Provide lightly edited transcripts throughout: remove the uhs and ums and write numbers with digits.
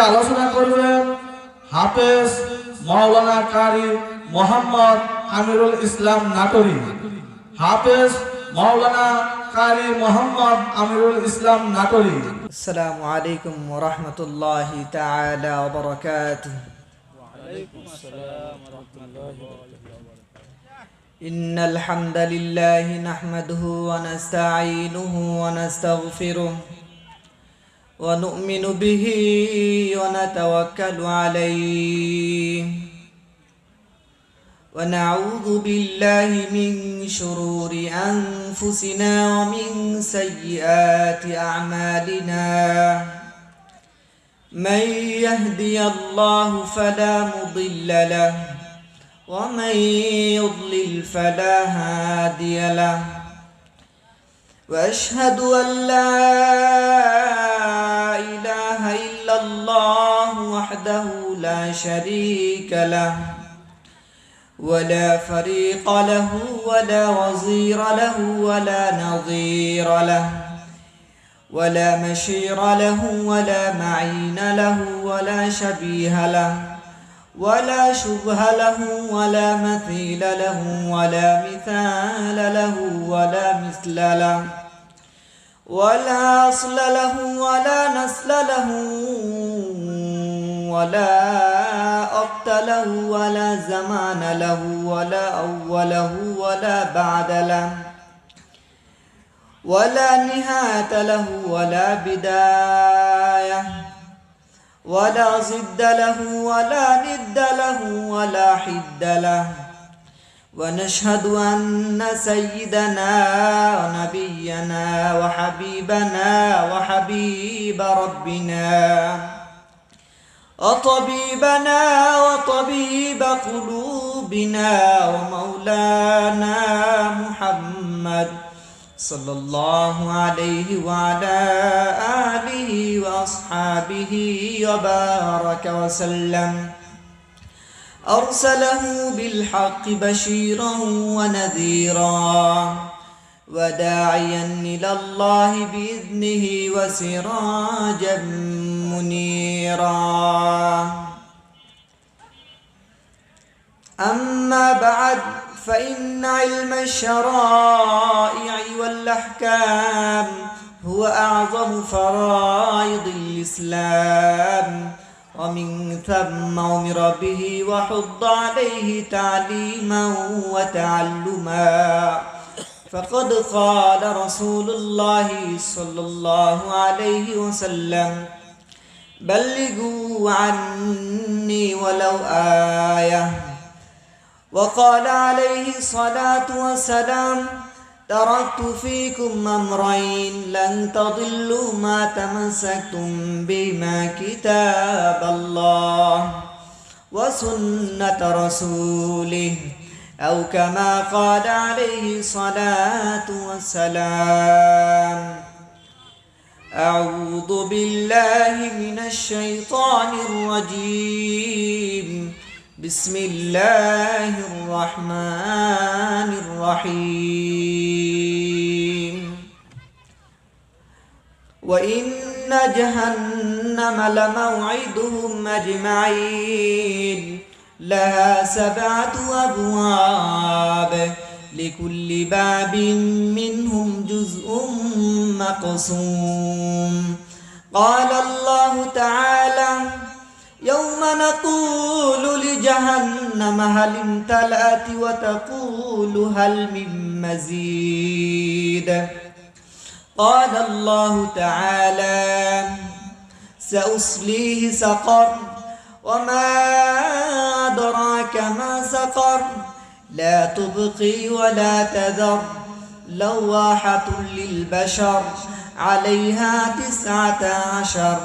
আলোচনা করবেন হাফেজ মাওলানা কারি মোহাম্মদ আমিরুল ইসলাম নাটোরি। হাফেজ মাওলানা কারি মোহাম্মদ আমিরুল ইসলাম নাটোরি। আসসালামু আলাইকুম ওয়া রাহমাতুল্লাহি তাআলা ওয়া বারাকাতুহু। وعليكم السلام ورحمة الله وبركاته. ইন্নাল হামদালিল্লাহি নাহমাদুহু ওয়া নাস্তাঈনুহু ওয়া নাস্তাগফিরুহ ওয়া নু'মিনু বিহি ওয়া নাতাওয়াক্কালু আলাইহি ওয়া নাউযু বিল্লাহি মিন শুরুরি আনফুসিনা ওয়া মিন সাইয়্যাতি আ'মালিনা। من يهدي الله فلا مضل له ومن يضلل فلا هادي له وأشهد أن لا إله إلا الله وحده لا شريك له ولا فريق له ولا وزير له ولا نظير له ولا مشير له ولا معين له ولا شبيه له ولا شبه له ولا مثيل له ولا مثال له ولا مثل له ولا أصل له ولا نسل له ولا وقت له ولا زمان له ولا أوله ولا بعد له ولا نهاية له ولا بداية ولا ضد له ولا ند له ولا حد له ونشهد أن سيدنا ونبينا وحبيبنا وحبيب ربنا وطبيبنا وطبيب قلوبنا ومولانا محمد صلى الله عليه وعلى آله وأصحابه وبارك وسلم أرسله بالحق بشيرا ونذيرا وداعيا إلى الله بإذنه وسراجا منيرا. أما بعد فإن علم الشرائع والأحكام هو أعظم فرائض الإسلام ومن ثم أمر به وحض عليه تعليما وتعلما. فقد قال رسول الله صلى الله عليه وسلم بلغوا عني ولو آية. وقال عليه الصلاة والسلام تركت فيكم أمرين لن تضلوا ما تمسكتم بهما كتاب الله وسنة رسوله أو كما قال عليه الصلاة والسلام. أعوذ بالله من الشيطان الرجيم. بسم الله الرحمن الرحيم. وإن جهنم لموعدهم أجمعين لها 7 أبواب لكل باب منهم جزء مقسوم. قال الله تعالى يوم نقول لجهنم هل امتلأت وتقول هل من مزيد. قال الله تعالى سأصليه سقر وما أدراك ما سقر لا تبقي ولا تذر لواحة للبشر عليها 19.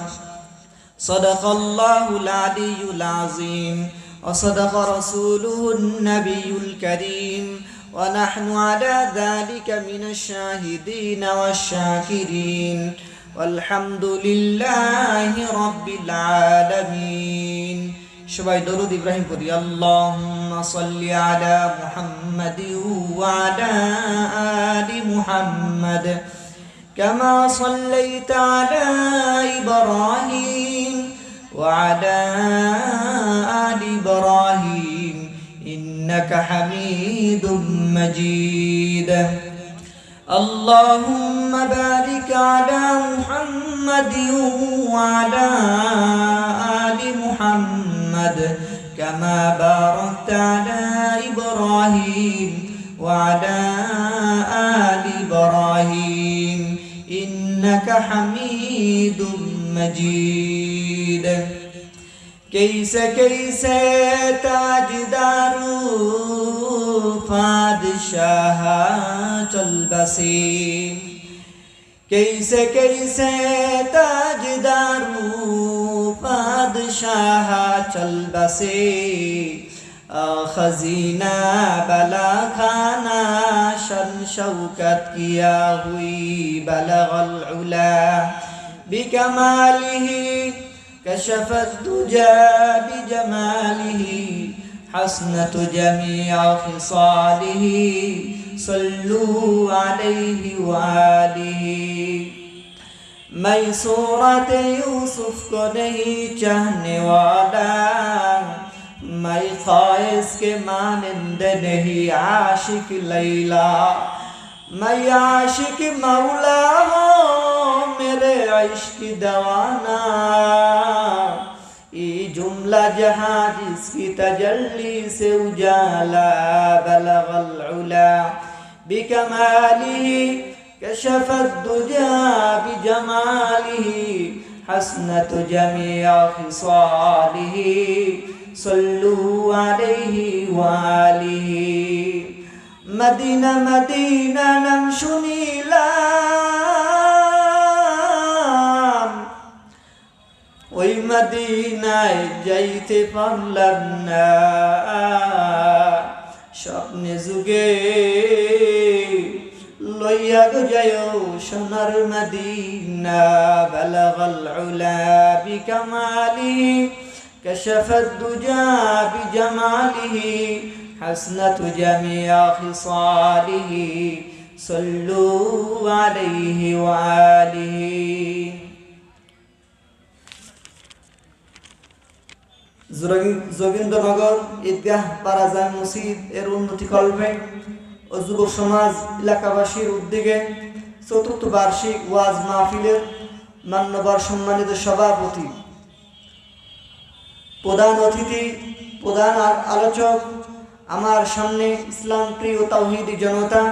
صدق الله العلي العظيم وصدق رسوله النبي الكريم ونحن على ذلك من الشاهدين والشاكرين والحمد لله رب العالمين. সবাই দরুদ ইব্রাহিম পড়ি। আল্লাহুম্মা সাল্লি আলা মুহাম্মাদ ওয়া আলা আলি মুহাম্মাদ কামা সাল্লাইতা আলা ইব্রাহিম وعلى آل إبراهيم إنك حميد مجيد اللهم بارك على محمد وعلى آل محمد كما باركت على إبراهيم وعلى آل إبراهيم إنك حميد مجيد कैसे कैसे ताजदारू फादशाह चल बसे कैसे कैसे ताजदारू फादशाह चल बसे खजीना बला खाना शन शौकत किया हुई बलगल उला बिकमालिही كشف الدجى بجماله حسنة جميع خصاله صلوا عليه وآله मैं सूरत यूसुफ को नहीं चाहने वाला मैं ख्वाहिश के मानंद नहीं आशिक लैला मैं आशिक मौला हूँ मेरे इश्क दवाना ये जुमला जहाँ जिसकी तजल्ली से उजाला बलगल उला बिकमालिही कशफत दुजा बिजमालिही हसनत जमीअ खिसालिही सल्लू अलैहि वालिही मदीना मदीना नाम শুনিলাম ওই মদিনায় যাইতে পারলাম না স্বপ্নে যুগে লইয়া গো যায় সোনার মদিনা বালাগাল উলা বিকামালিহি কাশাফাত দুজা বিজামালিহি حسنة جميع خصاله صلوا عليه وآله যোগেন্দ্রনগর ঈদগাহ পারাজান মসজিদ এর উন্নতি কল্পে ও যুব সমাজ এলাকাবাসীর উদ্যোগে চতুর্থ বার্ষিক ওয়াজ মাহফিলের মান্যবর সম্মানিত সভাপতি প্রধান অতিথি প্রধান আলোচক আমার সামনে ইসলাম প্রিয় তাওহীদি জনতা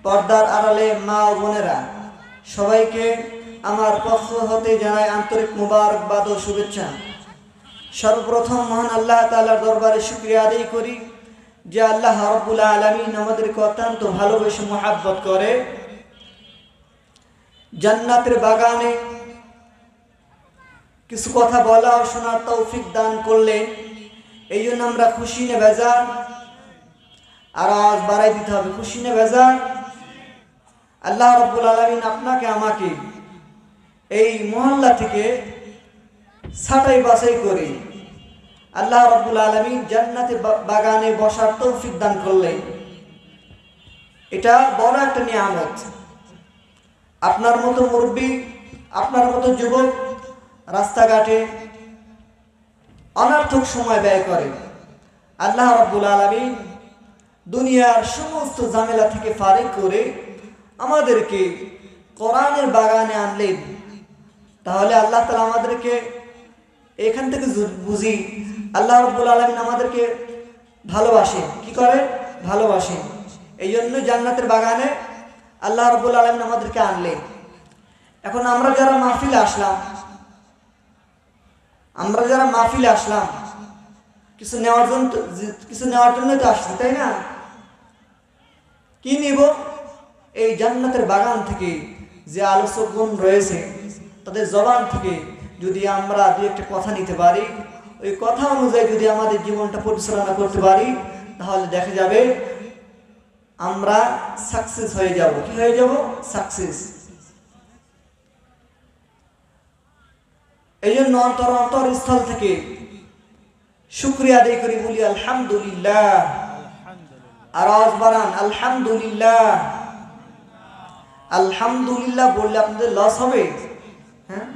পর্দার আড়ালে মা ও বোনেরা সবাইকে আমার পক্ষ হতে জানাই আন্তরিক মুবারকবাদ ও শুভেচ্ছা সর্বপ্রথম মহান আল্লাহ তাআলার দরবারে শুকরিয়া আদায় করি যে আল্লাহ রাব্বুল আলামিন আমাদেরকে অত্যন্ত ভালোবেসে মহব্বত করে জান্নাতের বাগানে কিছু কথা বলা ও শোনার তৌফিক দান করলে এই জন্য আমরা খুশি নে বেজার আর আজ বাড়াই দিতে হবে খুশি নে বেজার আল্লাহ রাব্বুল আলামিন আপনাকে আমাকে এই মহল্লা থেকে ছাঁটাই বাছাই করে আল্লাহ রাব্বুল আলামিন জান্নাতে বাগানে বসার তৌফিক দান করলেন এটা বড় একটা নিয়ামত আপনার মতো মুরব্বী আপনার মতো যুবক রাস্তাঘাটে অনর্থক সময় ব্যয় করে আল্লাহ রাব্বুল আলামিন দুনিয়ার সমস্ত ঝামেলা থেকে ফারিগ করে আমাদেরকে কোরআনের বাগানে আনলেন তাহলে আল্লাহ তাআলা আমাদেরকে এখান থেকে বুঝি আল্লাহ রাব্বুল আলামিন আমাদেরকে ভালোবাসেন কি করে ভালোবাসেন এই জন্য জান্নাতের বাগানে আল্লাহ রাব্বুল আলামিন আমাদেরকে আনলেন এখন আমরা যারা মাহফিলে আসলাম কিছু নেওয়ার জন্য তো আসছি তাই না কি নিব এই জান্নাতের বাগান থেকে যে আলোচকগণ রয়েছে তাদের জবান থেকে যদি আমরা দুই একটা কথা নিতে পারি ওই কথা অনুযায়ী যদি আমাদের জীবনটা পরিচালনা করতে পারি তাহলে দেখা যাবে আমরা সাকসেস হয়ে যাব কি হয়ে যাব সাকসেস এই জন্য অন্তরস্থল থেকে শুকরিয়া আদায় করি বলি আলহামদুলিল্লাহ আওয়াজ বাড়ান আলহামদুলিল্লাহ আলহামদুলিল্লাহ বললে আপনাদের লস হবে হ্যাঁ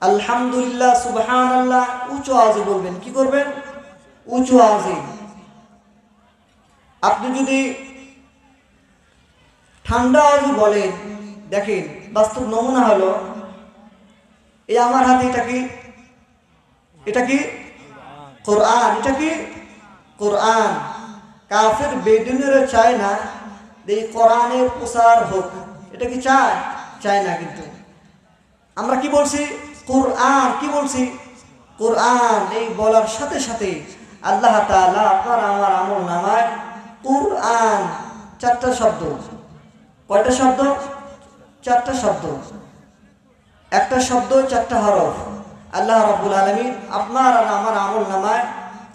আলহামদুলিল্লাহ, সুবহানাল্লাহ উঁচু আওয়াজে বলবেন। কি করবেন? উঁচু আওয়াজে। আপনি যদি ঠান্ডা আওয়াজে বলেন, দেখেন বাস্তব নমুনা হলো এই আমার হাতে এটা কি? এটা কি? কোরআন। এটা কি? কোরআন। কাফের বেদুনেরও চায় না এই কোরআনের প্রসার হোক। এটা কি চায়? চায় না। কিন্তু আমরা কি বলছি? কোরআন। কি বলছি? কোরআন। এই বলার সাথে সাথে আল্লাহ তাআলা আপনার আমার আমল নামায় কোরআন 4টা শব্দ। কয়টা শব্দ? 4টা শব্দ। একটা শব্দ 4টা হরফ। আল্লাহ রাব্বুল আলামিন আপনার আর আমার আমল নামায়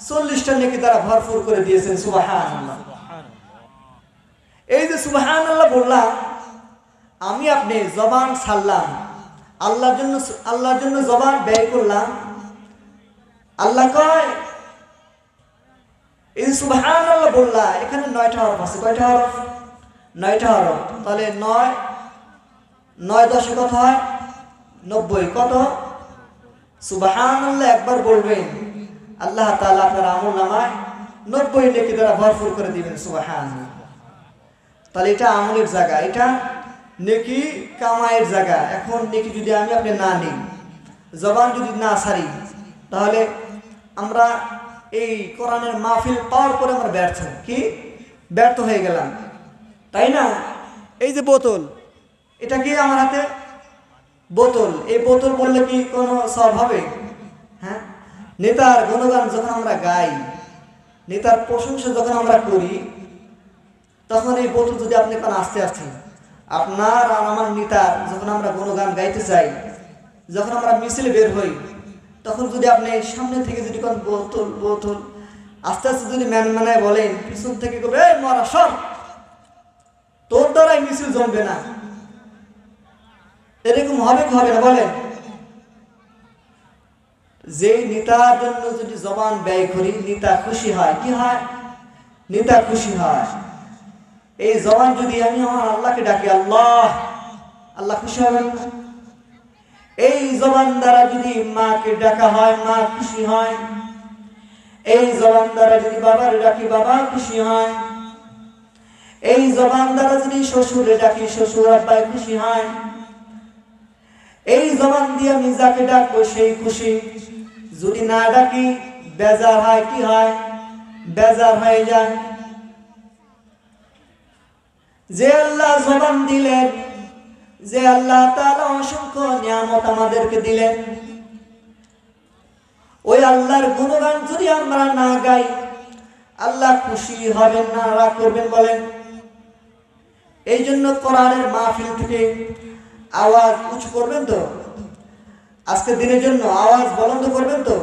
40টা নেকি দ্বারা ভরপুর করে দিয়েছেন। সুবহানাল্লাহ। এই যে সুবহানাল্লাহ বললাম, আমি আপনি জবান ছাড়লাম, আল্লাহর জন্য জবান ব্যয় করলাম। আল্লাহ কয় এই সুবহানাল্লাহ বললা, এখানে 9টা হরফ আছে। কয়টা হরফ? 9টা হরফ। তাহলে 9 10 কত হয়? 90। কত? সুবহানাল্লাহ একবার বলবেন, আল্লাহ তাআলা আপনার আমল নামায় 90 নেকি দ্বারা ভরপুর করে দিবেন। সুবহানাল্লাহ। তাহলে এটা আমলের জায়গা, এটা নেকি কামাইয়ের জায়গা। এখন নেকি যদি আমি আপনি না নিই, জবান যদি না ছাড়ি, তাহলে আমরা এই কোরআনের মাহফিল পাওয়ার পরে আমরা ব্যর্থ। কি? ব্যর্থ হয়ে গেলাম, তাই না? এই যে বোতল, এটা কি আমার হাতে? বোতল। এই বোতল বললে কি কোনো সওয়াব হবে? হ্যাঁ। নেতার গুণগান যখন আমরা গাই, নেতার প্রশংসা যখন আমরা করি, তখন এই বোতল যদি আপনি কোন আস্তে আস্তে আপনার আর আমার নেতার যখন আমরা গুণগান গাইতে চাই, যখন আমরা মিছিলে বের হই, তখন যদি আপনি সামনে থেকে যদি কোন বোতল বোতল আস্তে আস্তে যদি ম্যানায় বলেন, পিছন থেকে বলবে এই মরা সর, তোর দ্বারাই মিছিল জমবে না। এরকম হবে কি হবে না বলেন? যে নেতার জন্য যদি জবান ব্যয় করি, নেতা খুশি হয়। কি হয়? নেতা খুশি হয়। এই জবান যদি আমি আমার আল্লাহকে ডাকি, আল্লাহ, আল্লাহ খুশি হবেন না? এই জবান দ্বারা যদি মাকে ডাকা হয়, মা খুশি হয়। এই জবান দ্বারা যদি বাবার ডাকি, বাবা খুশি হয়। এই জবান দ্বারা যদি শ্বশুরে ডাকি, শ্বশুর আব্বা খুশি হয়। এই জবান দিয়ে আমি যাকে ডাকবো সেই খুশি। যদি না ডাকি বেজার হয়। কি হয়? বেজার হয়ে যায়। যে আল্লাহ জবান দিলেন, যে আল্লাহ তাআলা অসংখ্য নিয়ামত আমাদেরকে দিলেন, ওই আল্লাহর গুণগান যদি আমরা না গাই, আল্লাহ খুশি হবেন না, রাগ করবেন বলেন? এই জন্য কোরআনের মাহফিল থেকে আওয়াজ উঁচু করবেন তো? আজকে দিনের জন্য আওয়াজ বলন্দ করবেন তো?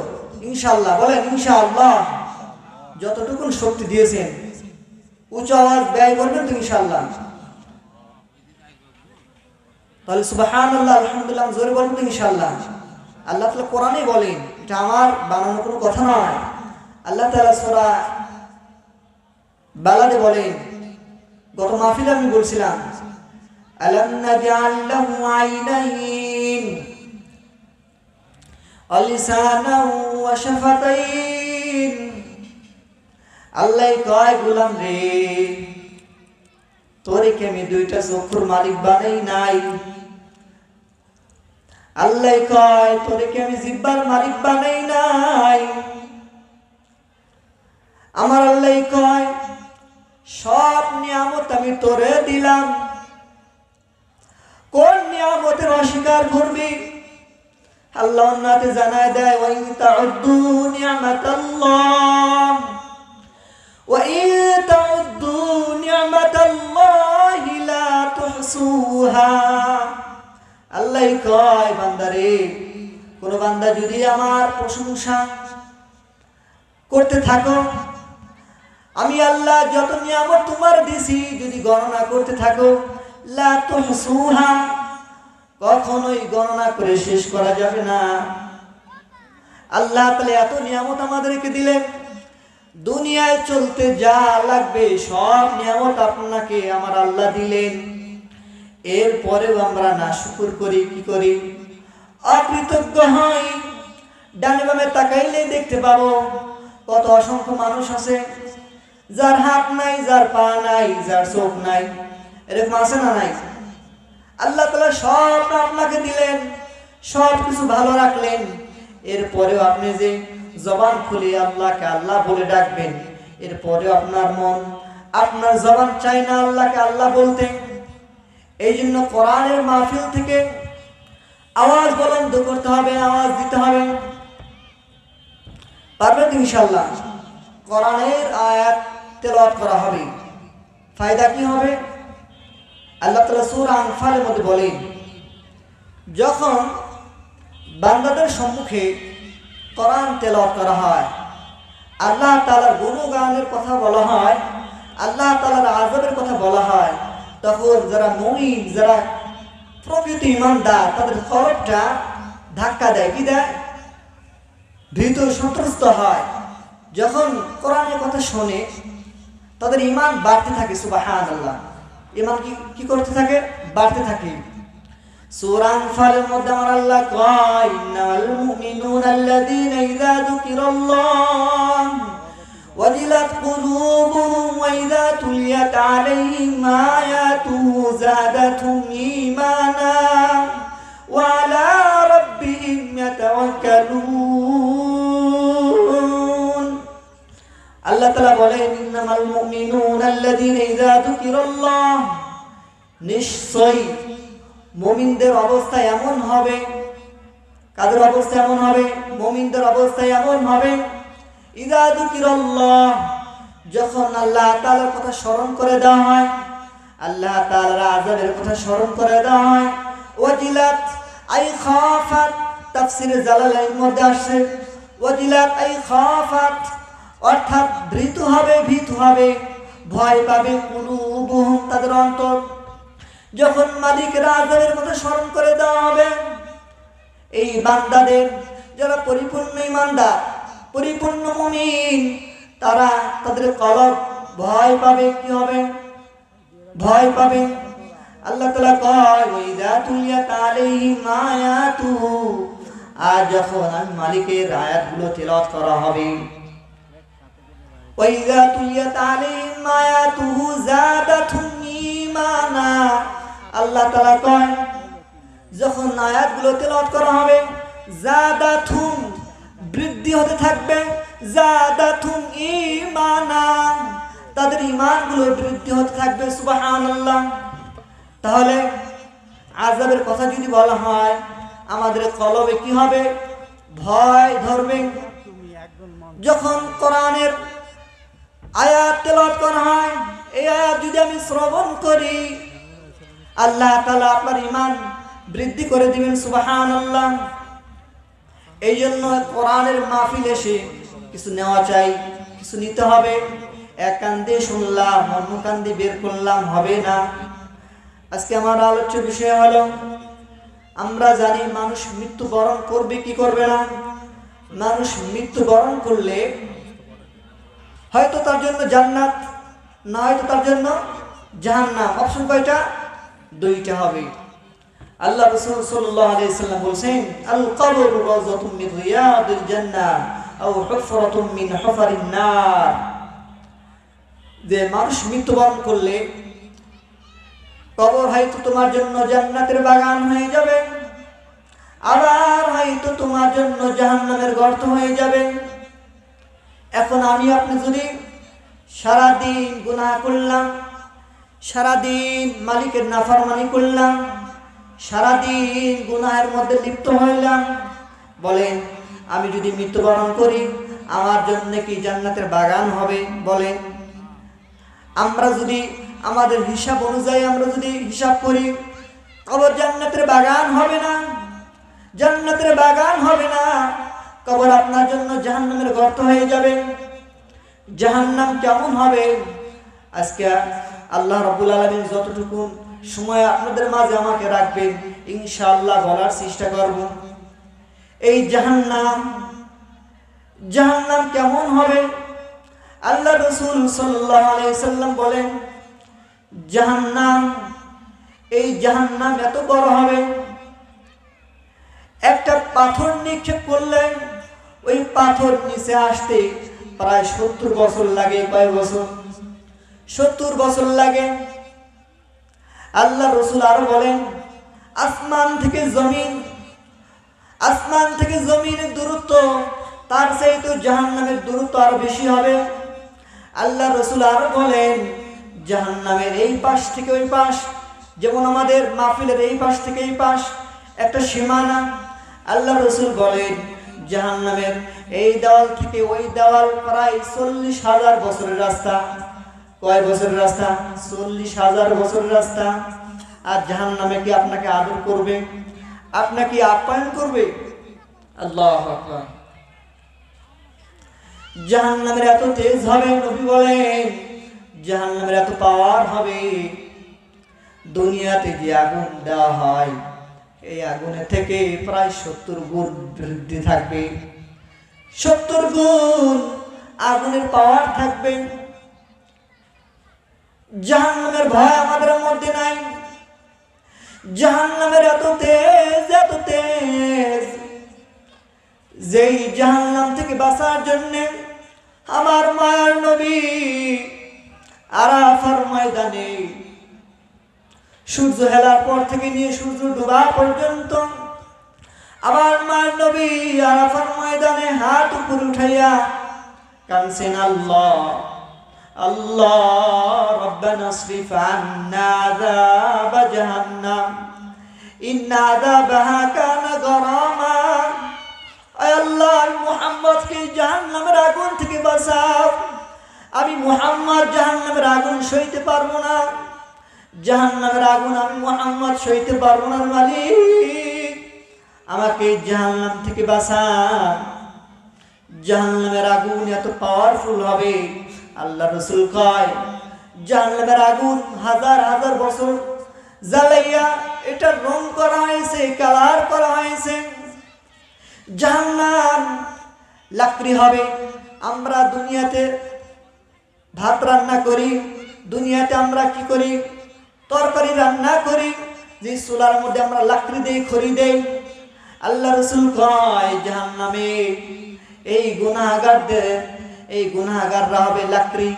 ইনশাআল্লাহ বলেন। ইনশাআল্লাহ যতটুকু শক্তি দিয়েছেন উচ্চ আওয়াজ ব্যয় করবেন তো? ইনশাআল্লাহ। তাহলে সুবহানাল্লাহ, আলহামদুলিল্লাহ জোরে বলবেন তো? ইনশাআল্লাহ। আল্লাহ তাআলা কোরআনেই বলেন, এটা আমার বানানো কোনো কথা নয়। আল্লাহ তাআলা সূরা বালাদে বলেন, গত মাহফিলে আমি বলছিলাম, আলাম নাজআল লাহু আইনাইন ওয়া লিসানান ওয়া শাফাতাইন। আল্লাহ কয়, গোলাম রে, তোরে কি আমি 2টা চক্ষুর মালিক বানাই নাই? আল্লাহ কয়, তোরে কি আমি জিহ্বার মালিক বানাই নাই? আমার আল্লাহ কয়, সব নিয়ামত আমি তোরে দিলাম, কোন নিয়ামতের অস্বীকার করবি? আল্লাহ অন্যতে জানায় দেয়, ওয়া ইন তাউদ্দু নি'মাতাল্লাহ ওয়া ইন তাউদ্দু নি'মাতাল্লাহি লা তুহসুহা। আল্লাহ কয়, বান্দারে, কোন বান্দা যদি আমার প্রশংসা করতে থাকো, আমি আল্লাহ যত নিয়ামত তোমার দিছি যদি গণনা করতে থাকো, লা তুহসুহা, কখনোই গণনা করে শেষ করা যাবে না। আল্লাহ তাআলা এত নিয়ামত আমাদেরকে দিলেন, দুনিয়ায় চলতে যা লাগবে সব নিয়ামত আপনাকে আমার আল্লাহ দিলেন। এরপরেও আমরা নাশুকর করি। কি করি? অকৃতজ্ঞ হই। ডানে বামে তাকাইলে দেখতে পাবো কত অসংখ্য মানুষ আছে যার হাত নাই, যার পা নাই, যার চোখ নাই। এরকম আছে না নাই? আল্লাহ তাআলা সব আপনাকে দিলেন, সব কিছু ভালো রাখলেন, এরপরেও আপনি যে জবান খুলে আল্লাহকে আল্লাহ বলে ডাকবেন, এরপরেও আপনার মন, আপনার জবান চাই না আল্লাহকে আল্লাহ বলতে। এই জন্য কোরআনের মাহফিল থেকে আওয়াজ বুলন্দ করতে হবে, আওয়াজ দিতে হবে। পারবেন তো ইনশাআল্লাহ? কোরআনের আয়াত তেলাওয়াত করা হবে, ফায়দা কি হবে? আল্লাহ তাআলা সূরা আনফালের মধ্যে বলেন, যখন বান্দাদের সম্মুখে কোরআন তেলাওয়াত করা হয়, আল্লাহ তাআলার গুণগানের কথা বলা হয়, আল্লাহ তাআলার আযাবের কথা বলা হয়, তখন যারা মুমিন, যারা প্রকৃত ঈমানদার, তাদের কলবটা ধাক্কা দেয়। কি দেয়? ভীত সন্ত্রস্ত হয়। যখন কোরআনের কথা শোনে তাদের ঈমান বাড়তে থাকে। সুবহানাল্লাহ। ঈমান কি করতে থাকে? বাড়তে থাকে। সূরা আনফালের মধ্যে আমার আল্লাহ কয়, ইন্নাল মুমিনুনা আল্লাযীনা ইযা যুকিরাল্লাহ ওয়াজিলাত কুলুবুহুম ওয়া ইযা তুলিয়াত আলাইহিম আয়াতুহু যাদাতুহুম ঈমানা ওয়া আলা রাব্বিহিম ইয়াতাওয়াক্কালুন। আল্লাহ তাআলা বলেন, ইন্নামাল মুমিনুনা আল্লাযীনা ইযা যুকিরাল্লাহ, নিশ্চয়ই মুমিনদের অবস্থা এমন হবে। কাদের অবস্থা এমন হবে? মুমিনদের অবস্থা এমন হবে, ইযা যুকিরাল্লাহ, যখন আল্লাহ তাআলার কথা স্মরণ করে দেওয়া হয়, আল্লাহ তাআলার আযাবের কথা স্মরণ করে দেওয়া হয়। ওয়াজিলাত আই খাফাত, তাফসীরে জালালাইন মধ্যে আসছে ওয়াজিলাত আই খাফাত, অর্থাৎ ভীত হবে, ভীত হবে, ভয় পাবে। কুলুবুহুম, তাদের অন্তর। যখন মালিকের আযাবের কথা স্মরণ করে দেওয়া হবে, এই বান্দাদের যারা পরিপূর্ণ ঈমানদার, পরিপূর্ণ মুমিন, তারা তাদের কলব ভয় পাবে। কি হবে? ভয় পাবে। আল্লাহ তাআলা কয়, ওয়াইদা তুলিয়াত আলাইহিম আয়াতুহু, আর যখন মালিকের আয়াতগুলো তেলাওয়াত করা হবে, ওয়াইদা তুলিয়াত আলাইহিম আয়াতুহু যাদাতুহুম ঈমানা, আল্লাহ তাআলা কয়, যখন আয়াতগুলো তেলাওয়াত করা হবে, যাদাতুহুম, বৃদ্ধি হতে থাকবে, যাদাতুহুম ঈমানা, তাদের ঈমানগুলো বৃদ্ধি হতে থাকবে। সুবহানাল্লাহ। তাহলে আযাবের কথা যদি বলা হয়, আমাদের কলবে কি হবে? ভয় ধরবে। যখন কোরআনের আয়াত তেলাওয়াত করা হয়, এই আয়াত যদি আমি শ্রবণ করি, আল্লাহ তাআলা আপনার ঈমান বৃদ্ধি করে দিবেন। সুবহানাল্লাহ। এই জন্য কোরআনের মাহফিল এসে কিছু নেওয়া চাই, কিছু নিতে হবে। এক কান দিয়ে শুনলাম, অন্য কান দিয়ে বের করলাম হবে না। আজকে আমার আলোচ্য বিষয় হলো, আমরা জানি মানুষ মৃত্যুবরণ করবে কি করবে না। মানুষ মৃত্যুবরণ করলে হয়তো তার জন্য জান্নাত, না হয়তো তার জন্য জাহান্নাম। অপশন কয়টা? দুইটা হবে। আল্লাহ রাসূল সাল্লাল্লাহু আলাইহি সাল্লাম বলেন, আল কবরু রাওযাতুম মিন রিয়াদিল জান্নাহ আও হুফরাতুম মিন হুফারিন নার। যে মানুষ মৃত্যুবরণ করলে কবর হয়তো তোমার জন্য জান্নাতের বাগান হয়ে যাবে, আবার হয়তো তোমার জন্য জাহান্নামের গর্ত হয়ে যাবে। এখন আমি আপনি যদি সারাদিন গুনাহ করলাম, সারাদিন মালিকের নাফরমানি করলাম, সারাদিন গুনাহের মধ্যে লিপ্ত হইলাম, বলেন আমি যদি মৃত্যুবরণ করি আমার জন্য কি জান্নাতের বাগান হবে? বলেন। আমরা যদি আমাদের হিসাব অনুযায়ী আমরা যদি হিসাব করি, কবর জান্নাতের বাগান হবে না, জান্নাতের বাগান হবে না, কবর আপনার জন্য জাহান্নামের গর্ত হয়ে যাবে। জাহান্নাম কেমন হবে? আজকে আল্লাহ রাব্বুল আলামিন যতটুকু সময় আপনাদের মাঝে আমাকে রাখবেন, ইনশাআল্লাহ বলার চেষ্টা করব। এই জাহান্নাম কেমন হবে? আল্লাহ রাসূল সাল্লাল্লাহু আলাইহি সাল্লাম বলেন, জাহান্নাম, এই জাহান্নাম এত বড় হবে, একটা পাথর নিক্ষেপ করলেন, ওই পাথর নিচে আসতে প্রায় 70 বছর লাগে। কয় বছর? 70 বছর লাগে। আল্লাহ রসুল আরো বলেন, আসমান থেকে জমিনের দূরত্ব তার চাইতে জাহান্নামের দূরত্ব আরো বেশি হবে। আল্লাহ রসুল আরো বলেন, জাহান্নামের এই পাশ থেকে ওই পাশ, যেমন আমাদের মাহফিলের এই পাশ থেকে এই পাশ একটা সীমানা। আল্লাহ রসুল বলেন, জাহান্নামের এই দেওয়াল থেকে ওই দেওয়াল প্রায় 40,000 বছরের রাস্তা। কয় বছরের রাস্তা? 40,000 বছরের রাস্তা। আর জাহান্নামে কি আপনাকে আদর করবে? আপনাকে আপ্যায়ন করবে? আল্লাহু আকবার। জাহান্নামের এত তেজ হবে, নবী বলেন জাহান্নামের এত পাওয়ার হবে, দুনিয়াতে যে আগুন দেওয়া হয় এই আগুনের থেকে প্রায় 70 গুণ বৃদ্ধি থাকবে। 70 গুণ আগুনের পাওয়ার থাকবে। জাহান্নামের ভয় আমাদের মধ্যে নাই। জাহান্নামের এত তেজ, যেই জাহান্নাম থেকে বাঁচার জন্য আমার মায়ার নবী আরাফার ময়দানে সূর্য হেলার পর থেকে নিয়ে সূর্য ডোবা পর্যন্ত আমার মায়ার নবী আরাফার ময়দানে হাত উপরে উঠাইয়া কানছেন, আল্লাহ আল্লাহ রব্বানা আসরিফ আন্না আযাব জাহান্নাম ইন্না আযাবাহা কানা গরামা। আয় আল্লাহ, মুহাম্মদকে জাহান্নামের আগুন থেকে বাঁচাও। আমি মুহাম্মদ জাহান্নামের আগুন সইতে পারবো না। জাহান্নামের আগুন আমি মুহাম্মদ সইতে পারবো না। মালিক, আমাকে জাহান্নাম থেকে বাঁচান। জাহান্নামের আগুন এত পাওয়ারফুল হবে, আল্লাহ রাসূল কয় জাহান্নামের আগুন হাজার হাজার বছর জ্বালাইয়া এটা রং করা হয়েছে, কালার করা হয়েছে। জাহান্নাম লাকড়ি হবে। আমরা দুনিয়াতে ভাত রান্না করি, দুনিয়াতে আমরা কি করি? তরকারি রান্না করি, যে চুলার মধ্যে আমরা লাকড়ি দেই, খড়ি দেই। আল্লাহ রাসূল কয় জাহান্নামে এই গুনাহগাররা হবে লাকড়ি।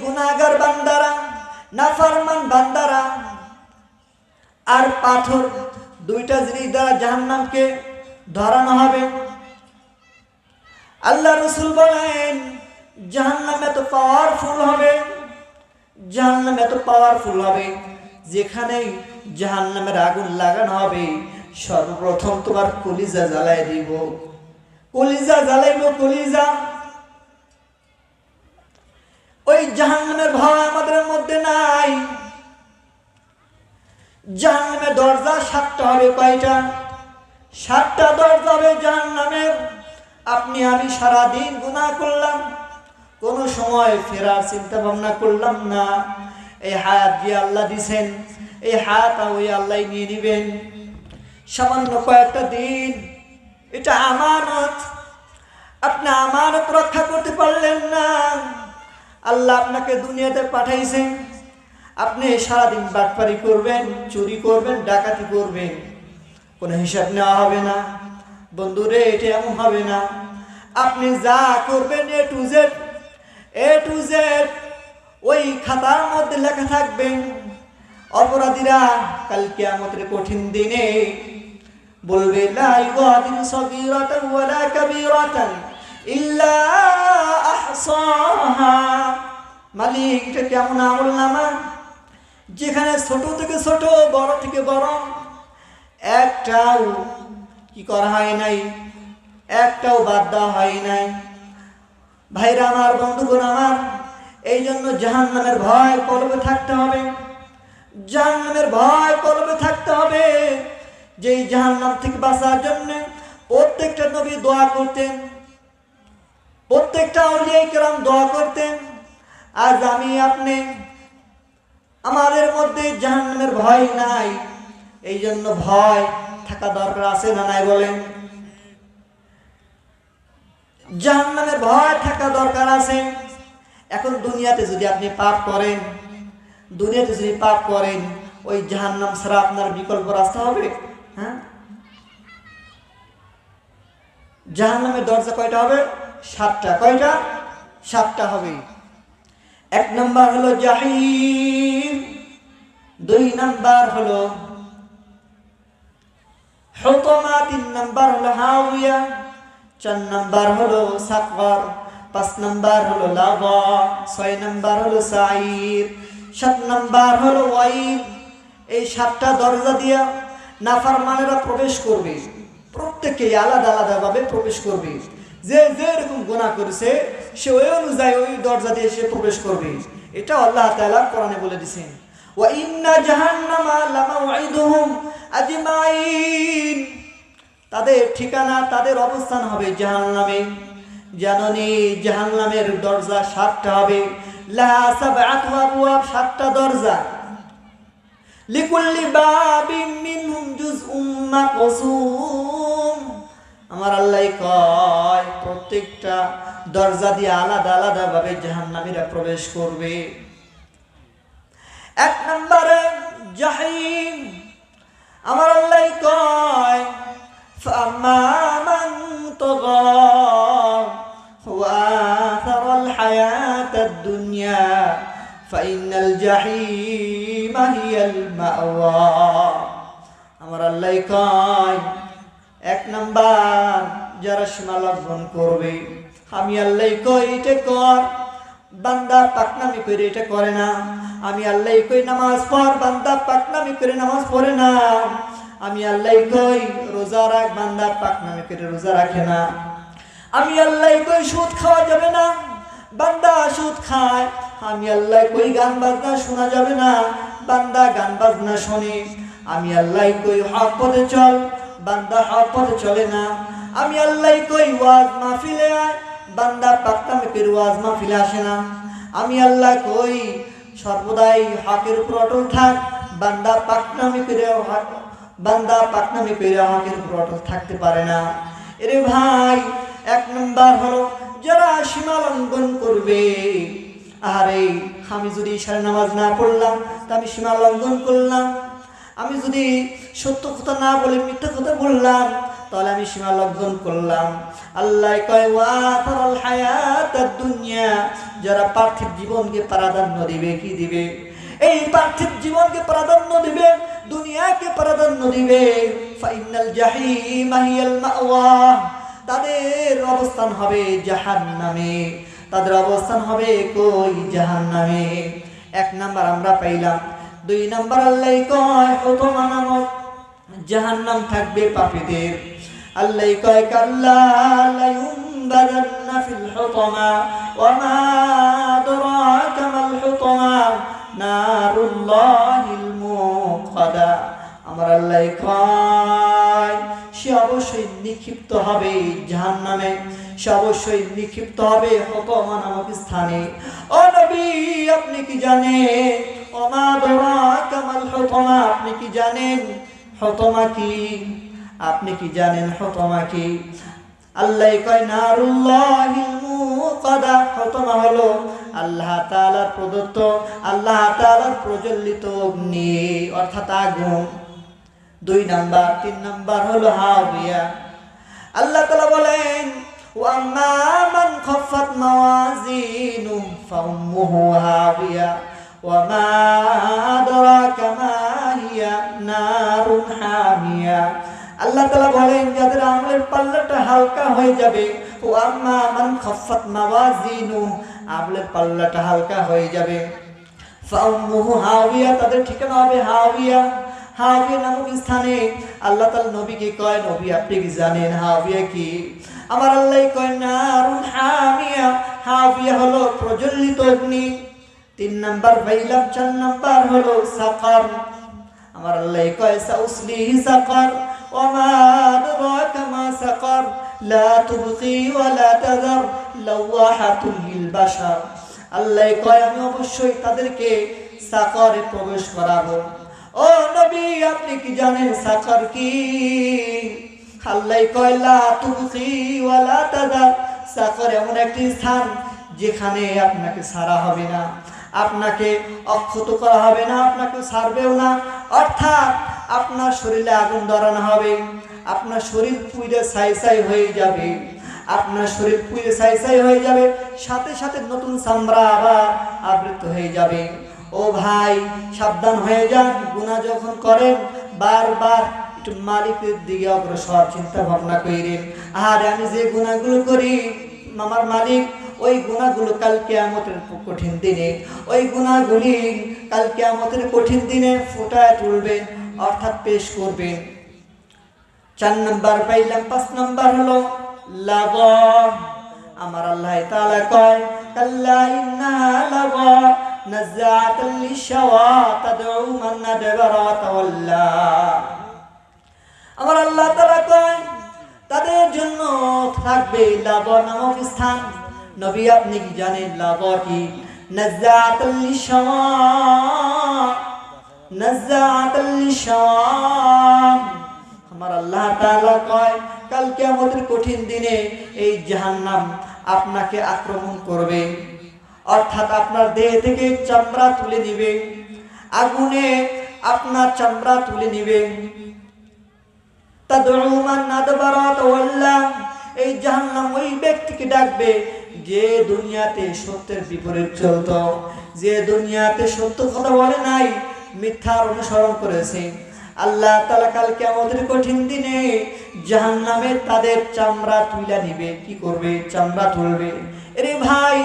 গুনাহগার বান্দারা, নাফরমান বান্দারা আর পাথর, দুইটা জিনিস দ্বারা জাহান্নামকে ধরানো হবে। আল্লাহ রাসূল বলেন জাহান্নাম এত পাওয়ারফুল হবে, জাহান্নাম এত পাওয়ারফুল হবে, যেখানেই জাহান্নামের আগুন লাগানো হবে সর্বপ্রথম তোমার কলিজা জ্বালায় দিব। কলিজা জ্বালাইব, কলিজা। ওই জাহান্নামের ভয় আমাদের মধ্যে নাই। জাহান্নামের দরজা 7টা হবে। কয়টা? 7টা দরজা হবে জাহান্নামের। আপনি আমি সারাদিন গুনাহ করলাম, কোনো সময় ফেরার চিন্তা ভাবনা করলাম না। এই হায়াত যে আল্লাহ দিছেন, এই হায়াত ওই আল্লাহ নিয়ে নিবেন। সামান্য কয়েকটা দিন, এটা আমানত। আপনি আমানত রক্ষা করতে পারলেন না। আল্লাহ আপনাকে দুনিয়াতে পাঠাইছেন, আপনি সারাদিন বাটপারি করবেন, চুরি করবেন, ডাকাতি করবেন, কোনো হিসাব নেওয়া হবে না। বন্ধুরে, এটা এমন হবে না। আপনি যা করবেন এ টু জেড ওই খাতার মধ্যে লেখা থাকবেন। অপরাধীরা কাল কিয়ামতের কঠিন দিনে বলবে লা ইউগাদিরু সগীরাতান ওয়ালা কাবীরাতান ইল্লা আহসাহা। মালিক, এটা কেমন আমলনামা যেখানে ছোট থেকে ছোট, বড় থেকে বড় একটাও কি করা হয় নাই, একটাও বাদ দেওয়া হয় নাই। ভাইরা আমার, বন্ধুগণ আমার, এই জন্য জাহান্নামের ভয় কলবে থাকতে হবে। জাহান্নামের ভয় কলবে থাকতে হবে। যেই জাহান্নাম থেকে বাঁচার জন্য প্রত্যেকটা নবী দোয়া করতেন, প্রত্যেকটা আউলিয়া কেরাম দোয়া করতেন। আজ আমি আপনি, আমাদের মধ্যে জাহান্নামের ভয় নাই। এই জন্য ভয় থাকা দরকার আছে না নাই বলেন? জাহান্নামের ভয় থাকা দরকার আছে। এখন দুনিয়াতে যদি আপনি পাপ করেন, ওই জাহান্নাম ছাড়া আপনার বিকল্প রাস্তা হবে? হ্যাঁ, জাহান্নামের দরজা কয়টা হবে? 7টা। কয়টা? 7টা হবে। 1 নাম্বার হলো জাহিম, 2 নাম্বার হলো হুতামা, 3 নাম্বার হলো হাওয়া, 4 নাম্বার হলো সাকর, 5 নাম্বার হলো লাভা, 6 নাম্বার হলো সাইর, 7 নাম্বার হলো ওয়াইল। এই 7টা দরজা দিয়া নাফরমানেরা প্রবেশ করবে। প্রত্যেকে আলাদা আলাদা ভাবে প্রবেশ করবে। যে যেরকম গুনাহ করেছে সে ওই অনুযায়ী ওই দরজা দিয়ে সে প্রবেশ করবে। এটা আল্লাহ তাআলা কোরআনে বলে দিয়েছেন, ওয়া ইন্না জাহান্নামা লামাউইদুহুম আজমাইন। তাদের ঠিকানা, তাদের অবস্থান হবে জাহান্নামে। জাননি জাহান্নামের দরজা 7টা হবে। লাহা সাবআতু আবওয়াব, 7টা দরজা। লিকুল্লি বাবিন মিনহুম জুজউম মাকসুম। আমার আল্লাহ কয় প্রত্যেকটা দরজা দিয়ে আলাদা আলাদা ভাবে জাহান্নামীরা প্রবেশ করবে। 1 নম্বরে জাহিম। আমার আল্লাহ কয় ফাম্মা মান তাগা ওয়া আথারাল হায়াতাদ দুনিয়া ফাইনাল জাহিমা হিয়াল মাওয়া। আমার আল্লাহ কয় 1 নাম্বার যারা সীমা লঙ্ঘন করবে, আমি আল্লাহ কই এটা কর, বান্দা পাকনামি করে এটা করে না। আমি আল্লাহ কই নামাজ পড়, বান্দা পাকনামি করে নামাজ পড়ে না। আমি আল্লাহ কই রোজা রাখ, বান্দা পাকনামি করে রোজা রাখে না। আমি আল্লাহ কই সুদ খাওয়া যাবে না, বান্দা সুদ খায়। আমি আল্লাহ কই গান বাজনা শোনা যাবে না, বান্দা গান বাজনা শোনে। আমি আল্লাহ কই হক পথে চল, বান্দা হক পথে চলে না। আমি আল্লাহ কই ওয়াজ মাহফিলে আয়, বান্দা পাকনামি করে ওয়াজ মাহফিলে আসে না। আমি আল্লাহ কই সর্বদাই হকের উপর অটল থাক, বান্দা পাকনামি করে হকের উপর অটল থাকতে পারে না। এরে ভাই, 1 নাম্বার হলো যারা সীমা লঙ্ঘন করবে। আরে আমি যদি ইশারে নামাজ না পড়লাম তা আমি সীমা লঙ্ঘন করলাম। আমি যদি সত্য কথা না বলে মিথ্যা কথা বললাম তাহলে আমি সীমা লঙ্ঘন করলাম। আল্লাহ কয় ওয়া আথারাল হায়াতাদ দুনিয়া, যারা পার্থিব জীবনকে প্রাধান্য দিবে। কি দিবে? এই পার্থিব জীবনকে প্রাধান্য দিবে, দুনিয়াকে প্রাধান্য দিবে। ফাইনাল জাহিমা হিয়াল মাওয়া, তাদের অবস্থান হবে জাহান্নামে। তাদের অবস্থান হবে কই? জাহান্নামে। 1 নাম্বার আমরা পাইলাম। 2 নাম্বার আল্লাহ কয় হুতামা নামক জাহান্নাম থাকবে পাপীদের। আল্লাহ কয় কাল্লা লা ইউনবাযান্না ফিল হুতামা ওয়া মা আদরাকা মাল হুতামা নারুল্লাহিল মুকাদা। আমার আল্লাহ কয় সে অবশ্যই নিক্ষিপ্ত হবে জাহান্নামে, সে অবশ্যই নিক্ষিপ্ত হবে হুতামা নামক স্থানে। ও নবী, আপনি কি জানেন ওয়া মা আদরাকা মাল হুতামা? আপনি কি জানেন হুতামা কি? আপনি কি জানেন হুতামা কি? আল্লাহ কয় নারুল্লাহিল মুকাদা। হুতামা হলো আল্লাহ তাআলার প্রদত্ত, আল্লাহ তাআলার প্রজ্বলিত অগ্নি, অর্থাৎ আগুন। 2 নাম্বার। 3 নাম্বার হলো হাওয়া। আল্লাহ তাআলা বলেন ওয়া আম্মা মান খাফফাত মাওয়াজিনুহু ফাউম্মুহু হাওয়া ওয়া মা আদরাকা মা হিয়া নারুন হামিয়া। আল্লাহ তাআলা বলেন যাদের আমলের পাল্লাটা হালকা হয়ে যাবে, ও আম্মা মান খাফফাত মাওয়াজিনুহু, আমলের পাল্লাটা হালকা হয়ে যাবে, ফাউম্মুহু হাওয়া, তাদের ঠিকানা হবে হাওয়া। হাওয়া নামক স্থানে আল্লাহ তাআলা নবীকে কয় নবী আপনি কি জানেন হাওয়া কি? আমার আল্লাহ কয় নারুন হামিয়া। হাওয়া হলো প্রজ্বলিত অগ্নি। 3 নাম্বার পাইলাম। 4 নাম্বার হলো সাকার। আমার আল্লাহ কয় সাউসলিহি সাকার ওয়া মা আদরাকা মা সাকার লা তুবকি ওয়া লা তাযার লাওয়াহাতুল লিল বাশার। আল্লাহ কয় আমি অবশ্যই তাদেরকে সাকারে প্রবেশ করাবো। ও নবী, আপনি কি জানেন সাকার কি? আল্লাহ কয় লা তুবকি ওয়া লা তাযার। সাকার এমন একটি স্থান যেখানে আপনাকে ছাড়া হবে না, আপনাকে অক্ষত করা হবে না, আপনাকে ছাড়বেও না। অর্থাৎ আপনার শরীরে আগুন ধরানো হবে, আপনার শরীর পুড়ে ছাই ছাই হয়ে যাবে, আপনার শরীর পুড়ে ছাই ছাই হয়ে যাবে, সাথে সাথে নতুন চামড়া আবার আবৃত হয়ে যাবে। ও ভাই সাবধান হয়ে যান, গুনাহ যখন করেন বারবার একটু মালিকের দিকে অগ্রসর চিন্তা ভাবনা করেন, আরে আমি যে গুনাহগুলো করি আমার মালিক ওই গুনাহগুলো কাল কিয়ামতের কঠিন দিনে, ওই গুনাহগুলি কাল কিয়ামতের কঠিন দিনে ফুটায় তুলবেন, অর্থাৎ পেশ করবেন। 4 নাম্বার পাইলাম। 5 নাম্বার হলো লাগা। আমার আল্লাহ তাআলা কয় কাল্লা ইন্না লাগা নাযাআতাল লিশাওয়া তাদউ মান আদবারা ওয়া তাওয়াল্লা। আমার আল্লাহ তাআলা কয় তাদের জন্য থাকবে লাগা নামক স্থান। নবী আপনি কি জানেন লাগা কি? নাযাআতাল লিশাওয়া, নাযাআতাল লিশাওয়া। আমার আল্লাহ তাআলা কয় কাল কিয়ামতের কঠিন দিনে এই জাহান্নাম আপনাকে আক্রমণ করবে, অর্থাৎ আপনার দেহ থেকে চামড়া তুলে নিবে, আগুনে আপনার চামড়া তুলে নিবে। তাদউ মান আদবারা ওয়া তাওয়াল্লা। এই জাহান্নাম ওই ব্যক্তিকে ডাকবে যে দুনিয়াতে সত্যের বিপরীত চলতো, যে দুনিয়াতে সত্য কথা বলে নাই, মিথ্যার অনুসরণ করেছে। আল্লাহ তাআলা কাল কিয়ামতের কঠিন দিনে জাহান্নামে তাদের চামড়া তুলে নিবে। কি করবে? চামড়া তুলবে। আরে ভাই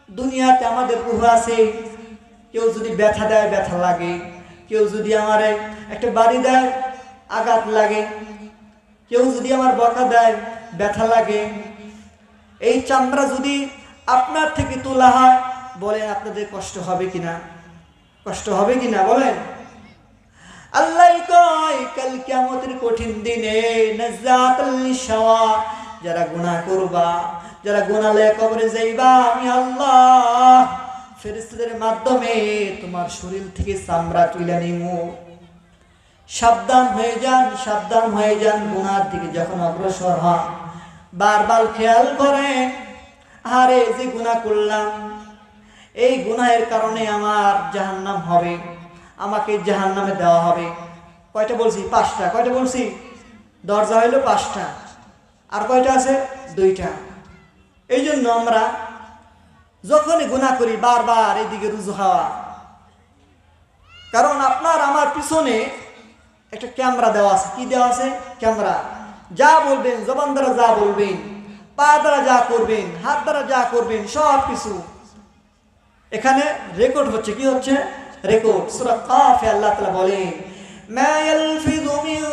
দুনিয়াতে আমাদের রূহ আছে, কেউ যদি ব্যথা দেয় ব্যথা লাগে, কেউ যদি আমার একটা বাড়ি দেয় আঘাত লাগে, কেউ যদি আমার বকা দেয় ব্যথা লাগে। এই চামড়া যদি আপনার থেকে তোলা হয়, বলেন আপনাদের কষ্ট হবে কিনা? কষ্ট হবে কিনা বলেন? আল্লাহ কয় কাল কিয়ামতের কঠিন দিনে নাযাআতাল লিশাওয়া, যারা গুনাহ করবা, যারা গুনাহ লয়ে কবরে যাইবা, আমি আল্লাহ ফেরেশতাদের মাধ্যমে তোমার শরীর থেকে চামড়া তুলে নিমু। সাবধান হয়ে যান, সাবধান হয়ে যান। গুনার দিকে যখন অগ্রসর হন বারবার খেয়াল করেন, আরে যে গুনাহ করলাম, এই গুনাহের কারণে আমার জাহান্নাম হবে, আমাকে জাহান্নামে দেওয়া হবে। কয়টা বলছি? 5টা। কয়টা বলছি? দরজা হইল 5টা, আর কয়টা আছে? 2টা। এই জন্য আমরা যখনই গুনাহ করি বারবার এদিকে রুজু হওয়া, কারণ আপনার আমার পিছনে একটা ক্যামেরা দেওয়া আছে। কি দেওয়া আছে? ক্যামেরা। যা বলবেন, জবান দ্বারা যা বলবেন, পা দ্বারা যা করবেন, হাত দ্বারা যা করবেন, সব কিছু এখানে রেকর্ড হচ্ছে। কি হচ্ছে? রেকর্ড। সূরা কাফে আল্লাহ তাআলা বলেন মা ইয়ালফিযু মিন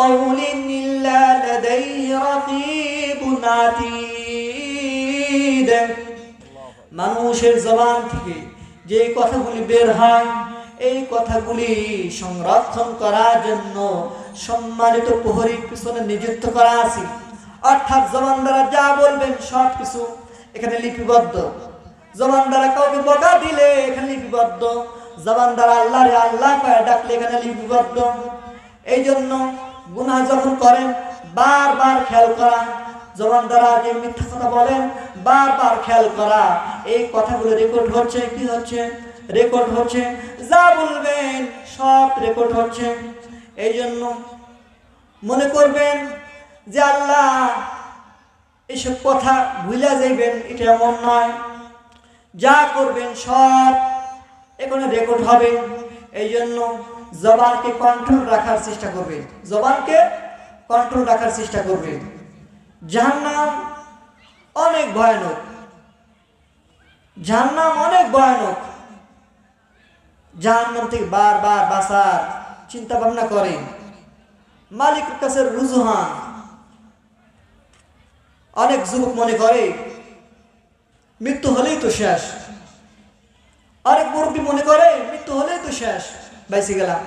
কাওলিন ইল্লা লাদাইহি রাকীবুন আতীদ। মানুষের জবান থেকে যে কথাগুলি বের হয়, এই কথাগুলি সংরক্ষণ করার জন্য সম্মানিত প্রহরীর পিছনে নিযুক্ত করা আছে। অর্থাৎ জবান দ্বারা যা বলবেন সব কিছু এখানে লিপিবদ্ধ। জবান দ্বারা কাউকে বকা দিলে এখানে লিপিবদ্ধ, জবান দ্বারা আল্লাহরে আল্লাহ কয়ে ডাকলে এখানে লিপিবদ্ধ। এই জন্য গুনাহ যখন করেন বারবার খেয়াল করা, জবান দ্বারা যে মিথ্যা কথা বলেন বারবার খেয়াল করা, এই কথাগুলো রেকর্ড হচ্ছে। কি হচ্ছে? রেকর্ড হচ্ছে। যা বলবেন সব রেকর্ড হচ্ছে। এই জন্য মনে করবেন যে আল্লাহ এইসব কথা ভুলে যাইবেন, এটা এমন নয়। যা করবেন সব এখানে রেকর্ড হবে। এই জন্য জবানকে কন্ট্রোল রাখার চেষ্টা করবেন, জবানকে কন্ট্রোল রাখার চেষ্টা করবেন। জাহান্নাম অনেক ভয়ানক, জাহান্নাম অনেক ভয়ানক। জাহান্নাম থেকে বারবার বাঁচার চিন্তা ভাবনা করেন, মালিকের কাছে রুজু হন। অনেক যুবক মনে করে মৃত্যু হলেই তো শেষ, অনেক মুরব্বী মনে করে মৃত্যু হলেই তো শেষ, বাইসে গেলাম।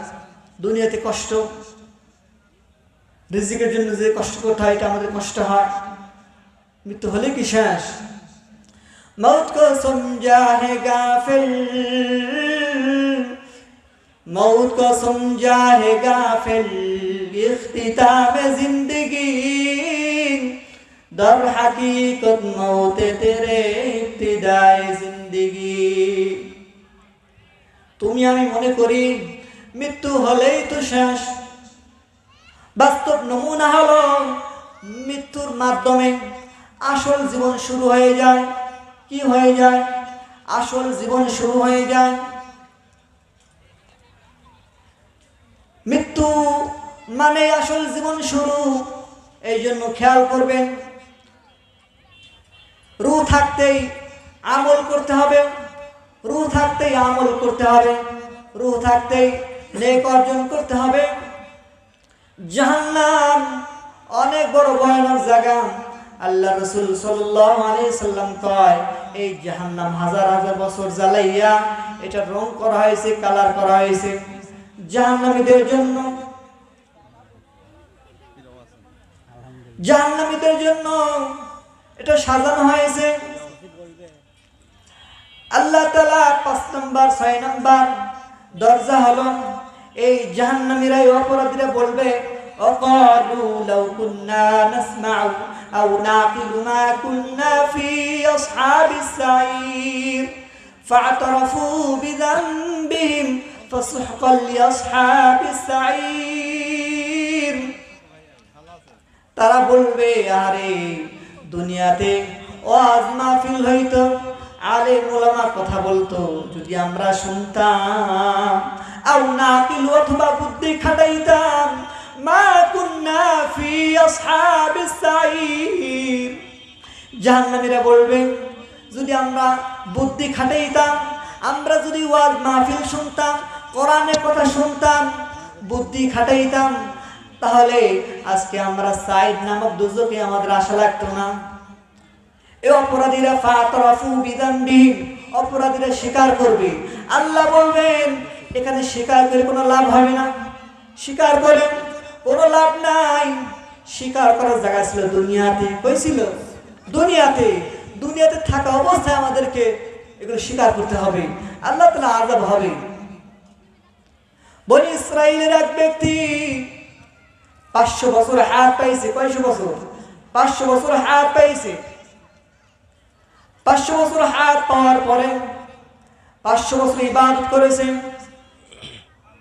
দুনিয়াতে কষ্ট, রিজিকের জন্য যে কষ্ট করতে হয় এটা আমাদের কষ্ট হয়, মৃত্যু হলে কি শেষ? मौत को समझा है गाफिल, मौत को समझा है गाफिल, इख्तिताम जिंदगी दर हकीकत मौत तेरे इब्तिदाए जिंदगी। তুমি আমি মনে করি মৃত্যু হলেই তো শেষ। বাস্তব নমুনা হলো মৃত্যুর মাধ্যমে আসল জীবন শুরু হয়ে যায়। কি হয়ে যায়? আসল জীবন শুরু হয়ে যায়। মৃত্যু মানে আসল জীবন শুরু। এই জন্য খেয়াল করবেন, রূহ থাকতেই আমল করতে হবে, রূহ থাকতেই আমল করতে হবে, রূহ থাকতেই নেক অর্জন করতে হবে। জাহান্নাম অনেক বড় ভয়ানক জায়গা। আল্লাহ রাসূল সাল্লাল্লাহু আলাইহি সাল্লাম কয়, এই জাহান্নাম হাজার হাজার বছর জ্বালাইয়া এটা রং করা হয়েছে, কালার করা হয়েছে জাহান্নামীদের জন্য। জাহান্নামীদের জন্য এটা সাজানো হয়েছে। আল্লাহ তাআলা 5 নাম্বার 6 নাম্বার দরজা হলো এই জাহান্নামীরা, অপরাধীরা বলবে, অকালু লাউ কুন্না নাসমাউ আও নাকিলু মা কুন্না ফি আসহাবিস সাঈর ফা'তারাফু বিযানবিহিম ফাসুহকাল লিআসহাবিস সাঈর। তারা বলবে, আরে দুনিয়াতে ওয়াজ মাহফিল হইতো, আলেম ওলামা কথা বলতো, যদি আমরা শুনতাম, আও নাকিল অথবা বুদ্ধি খাটাইতাম, মা কুন্না ফি আসহাবিস সাঈর। জাহান্নামীরা বলবে, যদি আমরা বুদ্ধি খাটাইতাম, আমরা যদি ওয়াজ মাহফিল শুনতাম, কোরআনের কথা শুনতাম, বুদ্ধি খাটাইতাম, তাহলে আজকে আমরা সাইদ নামক দুজকে আমাদের আশা লাগতো না। এই অপরাধীরা ফাতারাফু বিযানবিহিম, অপরাধীরা স্বীকার করবে। আল্লাহ বলবেন, এখানে স্বীকার করে কোনো লাভ হবে না, স্বীকার করে কোনো লাভ নাই। স্বীকার করার জায়গা ছিল দুনিয়াতে। কই ছিল? দুনিয়াতে। দুনিয়াতে থাকা অবস্থায় আমাদেরকে এগুলো স্বীকার করতে হবে। আল্লাহ তাআলা আযাব হবে। বনি ইসরাইলের এক ব্যক্তি 500 বছর হায়াত পাইছে। কয়শো বছর? 500 বছর হায়াত পাইছে। 500 বছর হায়াত পাওয়ার পরে 500 বছর ইবাদত করেছে,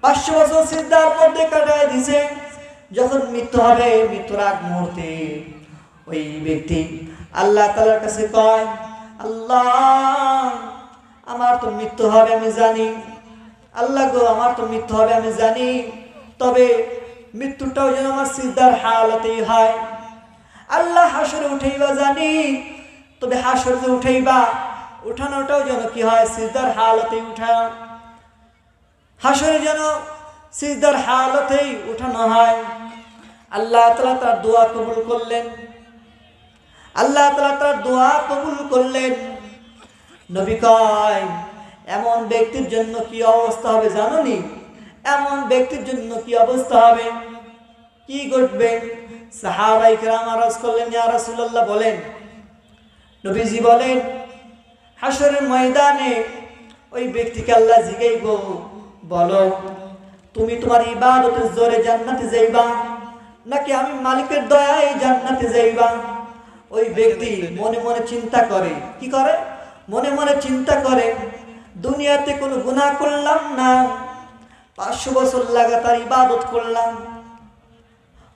500 বছর সিজদার মধ্যে কাটায় দিয়েছে। যখন মৃত্যু হবে, মৃত্যুর আগ মুহূর্তে ওই ব্যক্তি আল্লাহ তাআলার কাছে কয়, আল্লাহ আমার তো মৃত্যু হবে আমি জানি, আল্লাহ গো আমার তো মৃত্যু হবে আমি জানি, তবে মৃত্যুটাও যেন আমার সিজদার হালতেই হয়। আল্লাহ হাসরে উঠাইবা জানি, তবে হাসরে যে উঠাইবা, উঠানোটাও যেন কি হয়, সিজদার হালতেই উঠা। হাসরে যেন সিজদার হালতেই উঠানো হয়। আল্লাহ তাআলা তার দোয়া কবুল করলেন। আল্লাহ তাআলা তার দোয়া কবুল করলেন। নবী কয়, এমন ব্যক্তির জন্য কি অবস্থা হবে জানোনি? এমন ব্যক্তির জন্য কি অবস্থা হবে, কি ঘটবে? সাহাবায়ে কেরাম আরজ করলেন, ইয়া রাসূলুল্লাহ বলেন। নবীজি বলেন, হাসরের ময়দানে ওই ব্যক্তিকে আল্লাহ জিজ্ঞাসা করবে, বলো তুমি তোমার ইবাদতের জোরে জান্নাতে যাইবা নাকি আমি মালিকের দয়ায় জান্নাতে যাইবা? ওই ব্যক্তি মনে মনে চিন্তা করে। কি করে? মনে মনে চিন্তা করে, দুনিয়াতে কোনো গুনাহ করলাম না, 500 বছর লাগাতার ইবাদত করলাম।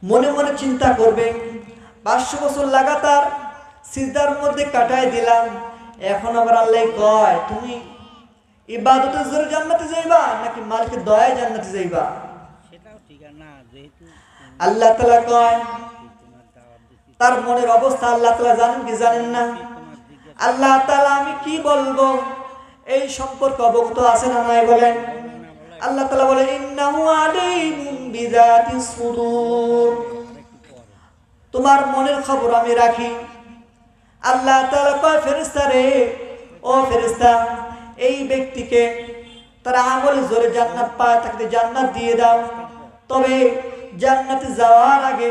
মনে মনে চিন্তা করবে, 500 বছর লাগাতার সিজদার মধ্যে কাটায় দিলাম, এখন আবার আল্লাহ কয় তুমি ইবাদতের জোরে জান্নাতে যাইবা নাকি মালিকের দয়ায় জান্নাতে যাইবা? সেটাও ঠিক না, যেহেতু আল্লাহ তাআলা কয়, তার মনের অবস্থা আল্লাহ তাআলা জানেন কি জানেন না? আল্লাহ তাআলা আমি কি বলবো এই সম্পর্কে অবগত আছেন না নাই বলেন? আল্লাহ তাআলা বলেন, ইন্নাহু আলিমুম বিযাতিস সুদূর, তোমার মনের খবর আমি রাখি। আল্লাহ তাআলা কয়, ফেরেশতা রে, ও ফেরেশতা, এই ব্যক্তিকে তার আমল জোরে জান্নাত পায়, তাকে জান্নাত দিয়ে দাও। তবে জান্নাতে যাওয়ার আগে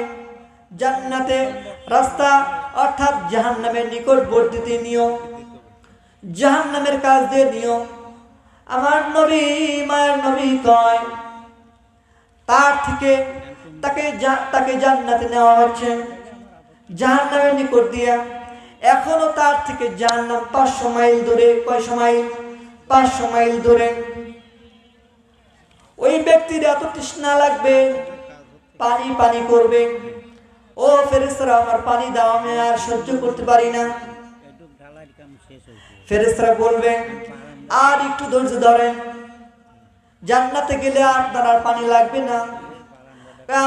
জান্নাতে রাস্তা অর্থাৎ জাহান্নামের নিকটবর্তীতে নিও, জাহান্নামের কাছ দিয়ে নিও। আমার নবী, মায়ের নবী কয়, তার থেকে তাকে জান্নাতে নেওয়া হচ্ছে জাহান্নামের নিকট দিয়া। এখনো তার থেকে জাহান্নাম 500 মাইল দূরে। কয়শো মাইল? 500 মাইল দূরে। ওই ব্যক্তির এত তৃষ্ণা লাগবে, পানি পানি করবে। ও ফেরেশতারা আমার পানি দাও, আমি আর সহ্য করতে পারি না। একটু ঢালার কাম শেষ হয়েছে। ফেরেশতারা বলবে আর একটু ধৈর্য ধরেন, জান্নাতে গেলে আপনার আর পানি লাগবে না।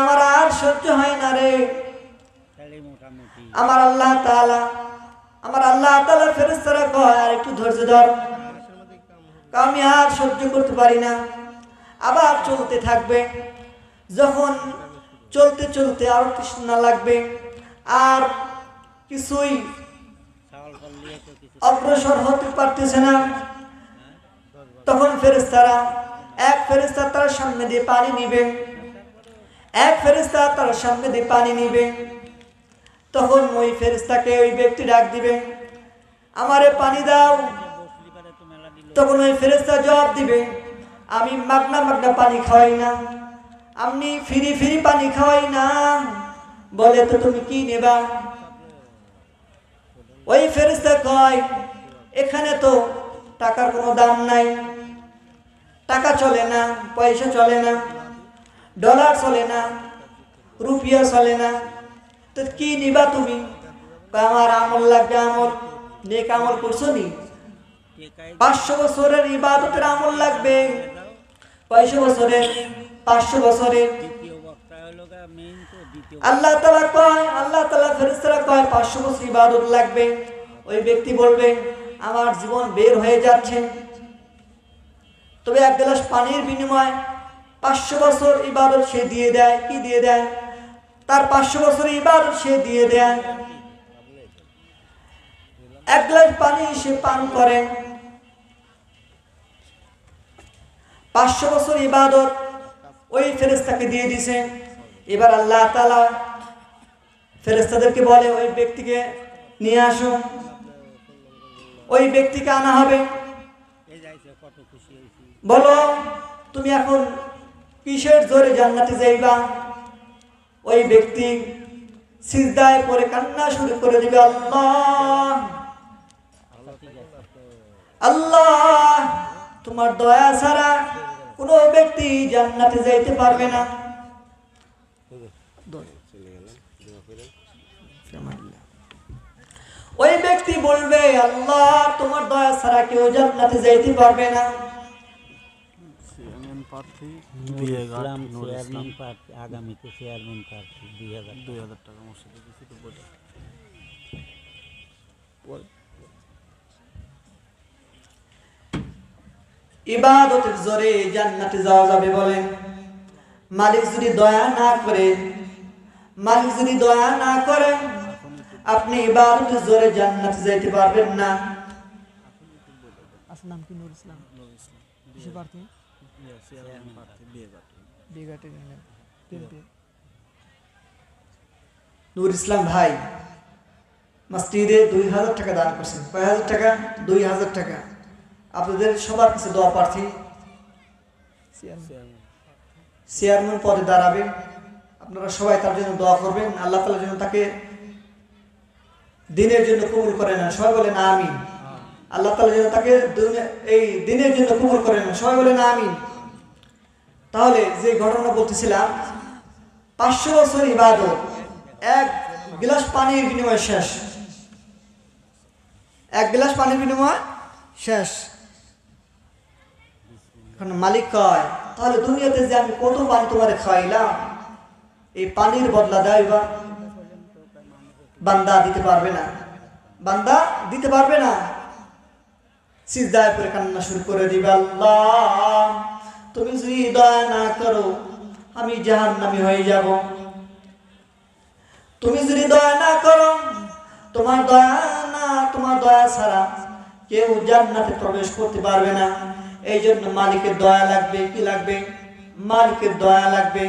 আমার আর সহ্য হয় না রে। তাহলে মোটামুটি আমার আল্লাহ তাআলা ফেরেশতারা কয় আর একটু ধৈর্য ধর, আমি আর সহ্য করতে পারি না। আবার চলতে থাকবে। যখন চলতে চলতে আরো তৃষ্ণা লাগবে, আর কিছুই চাউল করলে তো কিছু অগ্রসর হতে পারতেছে না, তখন ফেরেশতারা এক ফেরেশতা তার সামনে দিয়ে পানি নিবে, এক ফেরেশতা তার সামনে দিয়ে পানি নিবে। তখন ওই ফেরেশতাকে ওই ব্যক্তি ডাক দিবে, আমারে পানি দাও। বসলি পারে তো মেলা দিল। তখন ওই ফেরেশতা জবাব দিবে, আমি মাগনা মাগনা পানি খাওয়াই না, আমি ফ্রি ফ্রি পানি খাওয়াই না। বলে তো তুমি কি নেবা? ওই ফেরেশতা কয় এখানে তো টাকার কোনো দাম নাই, টাকা চলে না, পয়সা চলে না, ডলার চলে না, রুপিয়া চলে না, তো কি নিবা তুমি? কয় আমার আমল লাগবে, আমল নেক আমল করছো নি, টেকাই 500 বছরের ইবাদতের আমল লাগবে, 500 বছরের, 500 বছরের। দ্বিতীয় বক্তা হলো গা মেইন তো দ্বিতীয় আল্লাহ তাআলা ফেরেশতারা কয় 500 বছর ইবাদত লাগবে। ওই ব্যক্তি বলবে আমার জীবন বের হয়ে যাচ্ছে, তবে এক গ্লাস পানির বিনিময়ে 500 বছর ইবাদত সে দিয়ে দেয়। কি দিয়ে দেয়? তার 500 বছর ইবাদত সে দিয়ে দেয়। এক গ্লাস পানি সে পান করে, 500 বছর ইবাদত ওই ফেরেশতাকে দিয়ে দিছে। এবার আল্লাহ তাআলা ফেরেশতাদেরকে বলে ওই ব্যক্তিকে নিয়ে আসো। ওই ব্যক্তিকে আনা হবে। এই যাইছে কত খুশি হয়েছি। বলো তুমি এখন কিসের জোরে জান্নাতে যাইবা? ওই ব্যক্তি সিজদায় পড়ে কান্না শুরু করে দিবে, আল্লাহ আল্লাহ তোমার দয়া ছাড়া কোনো ব্যক্তি জান্নাতে যাইতে পারবে না। ওই ব্যক্তি বলবে আল্লাহ তোমার দয়া ছাড়া কেউ জান্নাতে যাইতে পারবে না। চেয়ারম্যান প্রার্থী ইসলাম চেয়ারম্যান প্রার্থী, আগামীতে চেয়ারম্যান প্রার্থী 2000 টাকা মসজিদে দিছি তো বলে ইবাদতের জোরে জান্নাতে যাওয়া যাবে বলেন? মালিক যদি দয়া না করে, মালিক যদি দয়া না করে, আপনি ইবাদতের জোরে জান্নাতে যাইতে পারবেন না। আপনার নাম কি? নুর ইসলাম। কিসে প্রার্থী? চেয়ারম্যান প্রার্থী বিঘাটে বিএনপি। নুর ইসলাম ভাই মসজিদে 2000 টাকা দান করছেন। কয় হাজার টাকা? 2000 টাকা। আপনাদের সবার কাছে দোয়া প্রার্থী, চেয়ারম্যান পদে দাঁড়াবে। আপনারা সবাই তার জন্য দোয়া করবেন, আল্লাহ তাআলা যেন তাকে দিনের জন্য কবুল করে নেন। সবাই বলেন আমিন। আল্লাহ তাআলা যেন তাকে এই দিনের জন্য কবুল করে নেন। সবাই বলেন আমিন। তাহলে যে ঘটনা বলতেছিলাম, 500 বছর ইবাদত এক গ্লাস পানির বিনিময়ে শেষ। এক গ্লাস পানির বিনিময়ে শেষ। এখন মালিক কয় তাহলে দুনিয়াতে যে আমি কত পানি তোমারে খাওয়াইলাম, এই পানির বদলা দেয়বা? বান্দা দিতে পারবে না, বান্দা দিতে পারবে না। সিজদায় পড়ে কান্না শুরু করে দিবে, আল্লাহ তুমি যদি দয়া না করো আমি জাহান্নামী হয়ে যাব। তুমি যদি দয়া না করো, তোমার দয়া ছাড়া কেউ জান্নাতে প্রবেশ করতে পারবে না। এই জন্য মালিকের দয়া লাগবে। কি লাগবে? মালিকের দয়া লাগবে।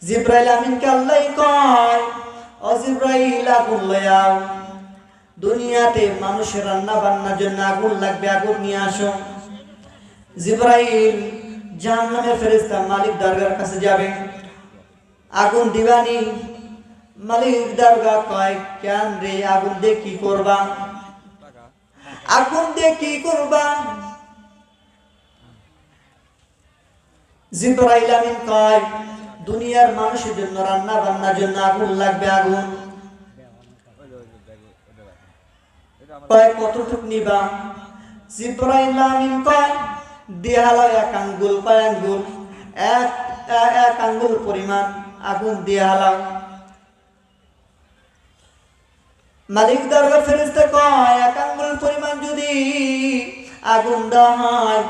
জিব্রাইল আমিনকে আল্লাহ কয়, ও জিব্রাইল আগুন লয়ে আও, দুনিয়াতে মানুষের রান্না বান্নার জন্য আগুন লাগবে, আগুন নিয়ে আসো। জিব্রাইল জাহান্নামের ফেরেশতা মালিক দরগার কাছে যাবে, আগুন দিবানি। মালিক দরগা কয় কেন রে, আগুন দিয়ে কি করবা? আগুন দিয়ে কি করবা? জিবরাইল আমিন কয় দুনিয়ার মানুষের জন্য রান্না বান্নার জন্য আগুন লাগবে, আগুন কয় কতটুক নিবা? জিবরাইল আমিন কয় দিয়ে হালাও এক আঙ্গুল, কয় আঙ্গুল? এক আঙ্গুল পরিমাণ আগুন দিয়ে হালাও। মালিক দরবার ফেরেশতা কয় এক আঙ্গুল পরিমাণ যদি আগুন দেওয়া হয়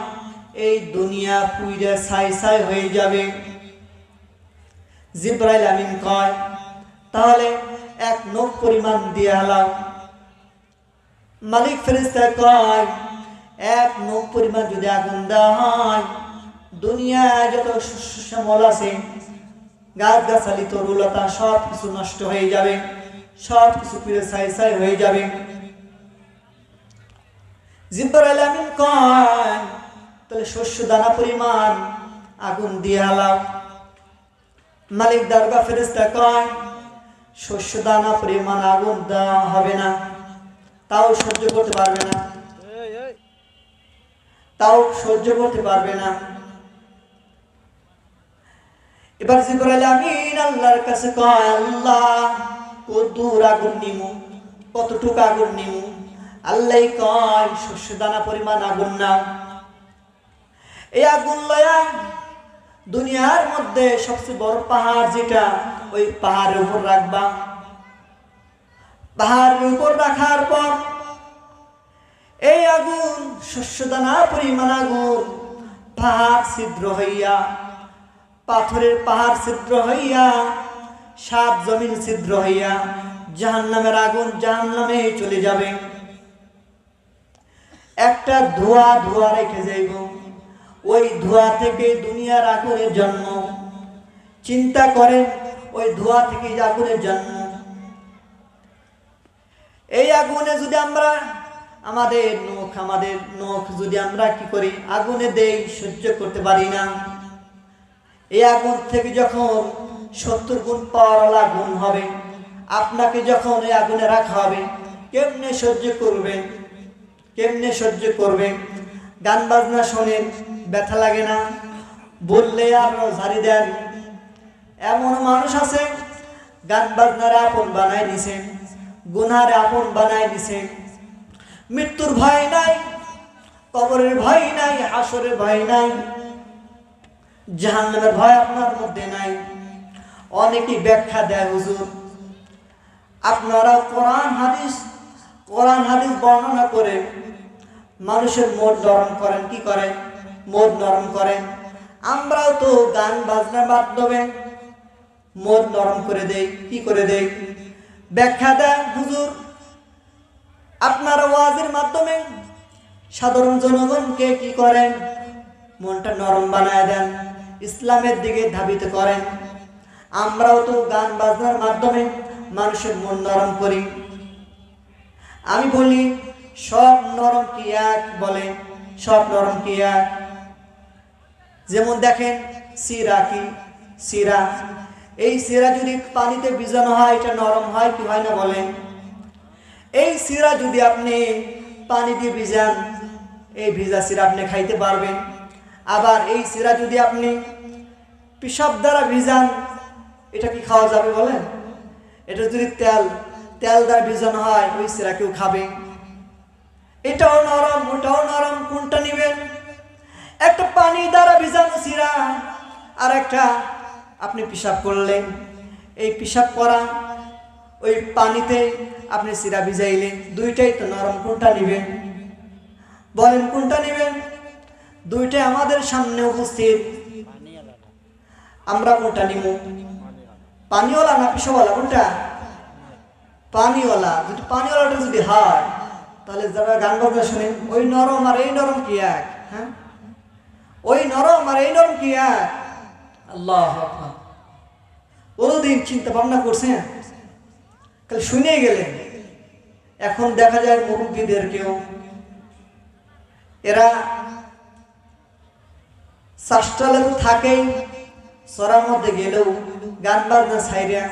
এই দুনিয়া পুইরা ছাই ছাই হয়ে যাবে। জিবরাইল আমিন কয় তাহলে এক নখ পরিমাণ দিয়ে হালাও। মালিক ফেরেশতা কয় এক নখ পরিমাণ যদি আগুন দেওয়া হয় দুনিয়ায় যত শ্যামল আছে গাছ গাছালি তরুলতা সব কিছু নষ্ট হয়ে যাবে, সব কিছু পুড়ে ছাই ছাই হয়ে যাবে। জিবরাইল আমিন কয় তাহলে শস্য দানা পরিমাণ আগুন দিয়ে হালাও। মালিক দরবার ফেরেশতা কয় শস্য দানা পরিমাণ আগুন দেওয়া হবে না, তাও সহ্য করতে পারবে না, তাও সহ্য করতে পারবে না। এবার জিবরাইল আমিন আল্লাহর কাছে কয় আল্লাহ কত দূর আগুন নিমু, কতটুকু আগুন নিমু? আল্লাহ কয় শস্য দানা পরিমাণ আগুন নাও। এই আগুন লয়া দুনিয়ার মধ্যে সবচেয়ে বড় পাহাড় যেটা ওই পাহাড়ের উপর রাখবা। পাহাড়ের উপর রাখার পর এই আগুন শস্য দানা পরিমাণ আগুন পাহাড় ছিদ্র হইয়া, পাথরের পাহাড় ছিদ্র হইয়া, সাত জমিন ছিদ্র হইয়া জাহান্নামের আগুন জাহান্নামে চলে যাবে। একটা ধোঁয়া ধোঁয়া রেখে যাইব, ওই ধোঁয়া থেকে দুনিয়ার আগুনের জন্ম। চিন্তা করেন ওই ধোঁয়া থেকে আগুনের জন্ম। এই আগুনে যদি আমরা আমাদের নখ যদি আমরা কি করি আগুনে দেই, সহ্য করতে পারি না। এই আগুন থেকে যখন 70 গুণ পাওয়ার আগুন হবে, আপনাকে যখন এই আগুনে রাখা হবে কেমনে সহ্য করবেন? কেমনে সহ্য করবেন? গান বাজনা শোনেন, ব্যথা লাগে না? বললে আর ঝাড়ি দেন। এমন মানুষ আছে গান বাজনার আপন বানায় নিছে, গুনার আপন বানায় নিছে। মৃত্যুর ভয় নাই, কবরের ভয় নাই, হাসরের ভয় নাই, জাহান্নামের ভয় আপনার মধ্যে নাই। অনেকেই ব্যাখ্যা দেয় হুজুর আপনারা কোরআন হাদিস বর্ণনা করে মানুষের মন নরম করেন। কি করেন? মন নরম করেন। আমরাও তো গান বাজনার মাধ্যমে মন নরম করে দেই। কি করে দেই? ব্যাখ্যা দেন হুজুর আপনারা ওয়াজের মাধ্যমে সাধারণ জনগণকে কি করেন? মনটা নরম বানায় দেন, ইসলামের দিকে ধাবিত করেন। আমরাও তো গান বাজনার মাধ্যমে মানুষের মন নরম করি। আমি বলি সব নরম কি এক? বলে সব নরম কি এক? যেমন দেখেন সিরা, কি সিরা, এই সিরা যদি পানিতে ভিজানো হয় এটা নরম হয় কি হয় না বলেন? এই সিরা যদি আপনি পানি দিয়ে ভিজান এই ভিজা সিরা আপনি খাইতে পারবেন। আবার এই সিরা যদি আপনি পিশাব দ্বারা ভিজান এটা কি খাওয়া যাবে বলেন? এটা যদি তেল দ্বারা ভিজানো হয় ওই সিরা কেউ খাবে? এটাও নরম ওটাও নরম, কোনটা নেবেন? একটা পানি দ্বারা ভিজানো সিরা আর একটা আপনি পিশাব করলেন, এই পিশাব করা ওই পানিতে আপনি সিরা ভিজাইলেন, দুইটাই তো নরম, কোনটা নেবেন বলেন? কোনটা নেবেন? দুইটাই আমাদের সামনে উপস্থিত, আমরা কোনটা নিব? পানিওয়ালা না পিশাবওয়ালা? কোনটা? পানিওয়ালা। যদি পানিওয়ালাটা যদি হয় তাহলে যারা গান বাজনা শোনেন ওই নরম আর এই নরম কি এক? হ্যাঁ, ওই নরম আর এই নরম কি এক? আল্লাহু আকবার। কোনদিন চিন্তা ভাবনা করছেন? কাল শুনে গেলেন। এখন দেখা যায় মুরব্বীদেরকেও এরা চাষটালে তো থাকেই, সরার মধ্যে গেলেও গান বাজনা ছাইরা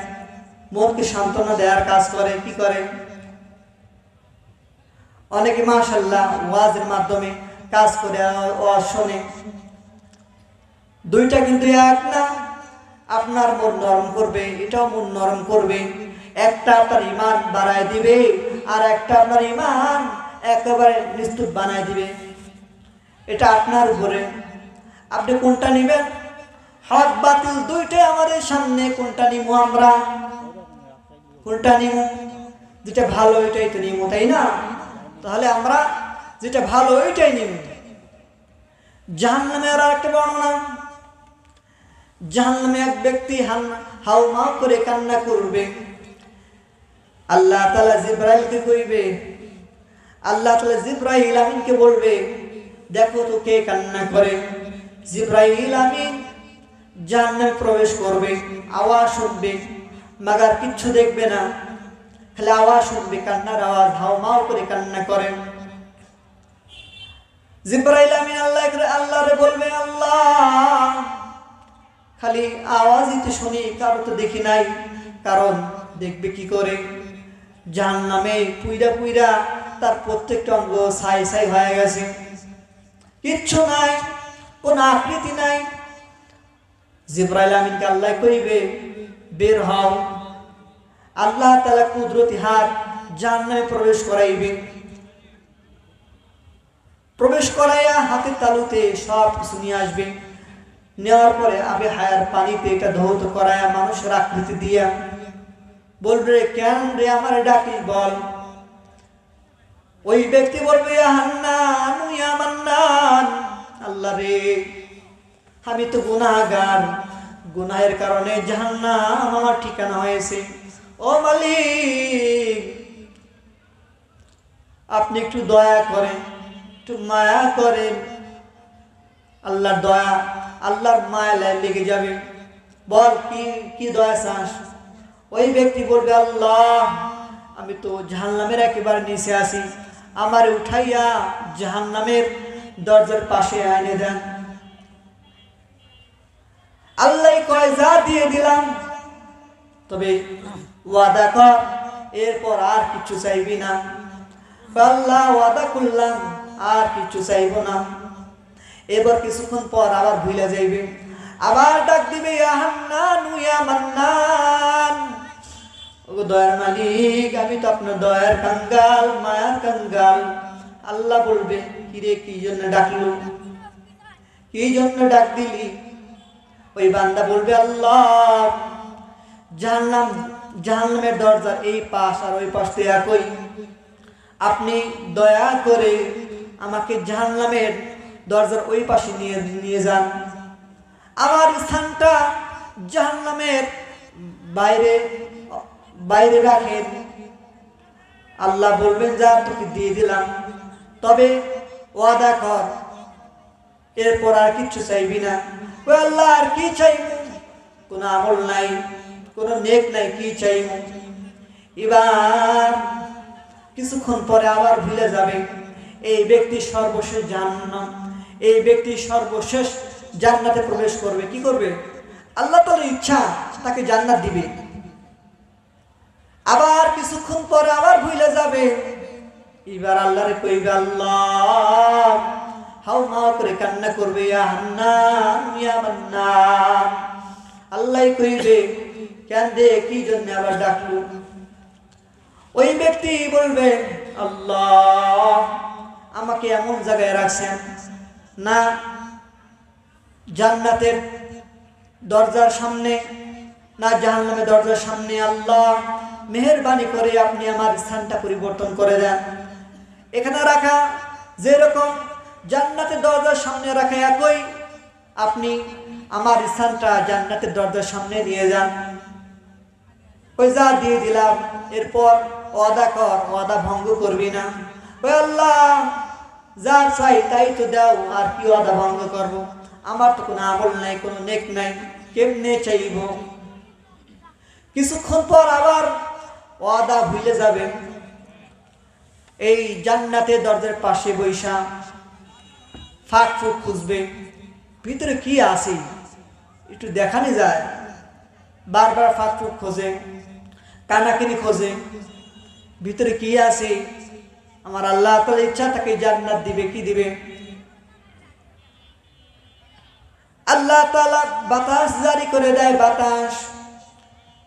মনকে সান্ত্বনা দেওয়ার কাজ করে। কি করে? অনেকে মাশাআল্লাহ ওয়াজের মাধ্যমে কাজ করে, ওয়াজ শোনে, দুইটা কিন্তু এক না। আপনার মন নরম করবে, এটাও মন নরম করবে। একটা আপনার ইমান বাড়ায় দিবে, আর একটা আপনার ইমান একেবারে নিস্তুপ বানায় দিবে। এটা আপনার উপরে, আপনি কোনটা নেবেন। হক বাতিল দুইটাই আমাদের সামনে, কোনটা নিবো আমরা? কোনটা নিবো? যেটা ভালো ওইটাই তো নিবো, তাই না? তাহলে আমরা যেটা ভালো ওইটাই নিব। জাহান্নামের আর একটা বর্ণনা, জাহান্নামে এক ব্যক্তি হাউমাউ করে কান্না করবে। আল্লাহ তাআলা জিবরাইলকে কইবে, আল্লাহ তাআলা জিবরাইল আমিনকে বলবে, দেখো তো কে কান্না করে। জিবরাইল আমিন জাহান্নামে প্রবেশ করবে, আওয়াজ শুনবে, মাগার কিচ্ছু দেখবে না, খালি আওয়াজ শুনবে, কান্নার আওয়াজ, হাউমাউ করে কান্না করে। জিবরাইল আমিন আল্লাহরে বলবে, আল্লাহ খালি আওয়াজই তো শুনি, কারো তো দেখি নাই। কারণ দেখবে কি করে? জাহান্নামে পুইরা পুইরা তার প্রত্যেকটা অঙ্গ ছাই ছাই হয়ে গেছে, কিচ্ছু নাই, কোন আকৃতি নাই। জিবরাইল আমিনকে আল্লাহ কইবে, বের হও। আল্লাহ তাআলা কুদরতি হাত জাহান্নামে প্রবেশ করাইবে, প্রবেশ করাইয়া হাতের তালুতে সব কিছু নিয়ে আসবে। নেওয়ার পরে আবে হায়ার পানিতে এটা ধৌত করাইয়া মানুষের আকৃতি দিয়া বলবে, কেন রে আমার ডাকিস বল। ওই ব্যক্তি বলবে, ইয়া হান্নান ইয়া মান্নান, আল্লাহ রে আমি তো গুনাহগার, গুনাহের কারণে জাহান্নাম আমার ঠিকানা হয়েছে। ও মালিক, আপনি একটু দয়া করেন, একটু মায়া করেন। আল্লাহর দয়া, আল্লাহর মায়া লেগে যাবে। বল কি কি দয়া চাস? ওই ব্যক্তি বলবে, আল্লাহ আমি তো জাহান্নামের একেবারে নিচে আছি, আমার উঠাইয়া জাহান্নামের দরজার পাশে এনে দেন। আল্লাহ কয়, যা দিয়ে দিলাম, তবে ওয়াদা কর এরপর আর কিছু চাইবি না। আল্লাহ ওয়াদা করলাম আর কিছু চাইব না। এবার কিছুক্ষণ পর আবার ভুলে যাইবে, আবার ডাক দিবে, ইয়া হান্নান ইয়া মান্নান, ও দয়ার মালিক আমি তো আপনার দয়ার কাঙ্গাল, মায়ার কাঙ্গাল। আল্লাহ বলবে, কিরে কি জন্য ডাকলো, কি জন্য ডাক দিলি? ওই বান্দা বলবে, আল্লাহ জাহান্নামের দরজা এই পাশ আর ওই পাশ তো একই, আপনি দয়া করে আমাকে জাহান্নামের দরজার ওই পাশে নিয়ে যান, আমার স্থানটা জাহান্নামের বাইরে বাইরে রাখেন। আল্লাহ বলবেন, যা তোকে দিয়ে দিলাম, তবে ওয়াদা কর এরপর আর কিচ্ছু চাইবি না। ও আল্লাহ আর কি চাইব? কোনো আমল নাই, কোনো নেক নাই, কি চাইব? এবার কিছুক্ষণ পরে আবার ভুলে যাবে। এই ব্যক্তি সর্বশেষ জাহান্নাম, এই ব্যক্তি সর্বশেষ জান্নাতে প্রবেশ করবে। কি করবে? আল্লাহ তাআলার ইচ্ছা তাকে জান্নাত দিবে। আবার কিছুক্ষণ পরে আবার ভুলে যাবে। এবার আল্লাহরে কইবে, আল্লাহ হাউমাউ করে কান্না করবে, ইয়া হান্নান ইয়া মান্নান। আল্লাহ কইবে, কেন দে কি জন্য আবার ডাকলো? ওই ব্যক্তি বলবে, আল্লাহ আমাকে এমন জায়গায় রাখছেন না জান্নাতের দরজার সামনে না জাহান্নামের দরজার সামনে। আল্লাহ মেহেরবানি করে আপনি আমার স্থানটা পরিবর্তন করে দেন। এখানে রাখা যেরকম জান্নাতের দরজার সামনে রাখা একই, আপনি আমার স্থানটা জান্নাতের দরজার সামনে নিয়ে যান। ওই যা দিয়ে দিলাম, এরপর ওয়াদা কর, ওয়াদা ভঙ্গ করবি না। ওই আল্লাহ যা চাই তাই তো দাও, আর কি ওয়াদা ভঙ্গ করব? আমার তো কোনো আমল নাই, কোনো নেক নাই, কেমনে চাইব? কিছুক্ষণ পর আবার ওয়াদা ভুলে যাবে। এই জান্নাতের দরজার পাশে বৈশা ফাঁক ফুক খুঁজবে, ভিতরে কি আছে একটু দেখানি যায়। বারবার ফাঁক ফুক খোঁজে, কানাকিনি খোঁজে, ভিতরে কি আছে। আমার আল্লাহ তাআলার ইচ্ছা তাকে জান্নাত দিবে। কি দিবে? আল্লাহ তাআলা বাতাস জারি করে দেয়,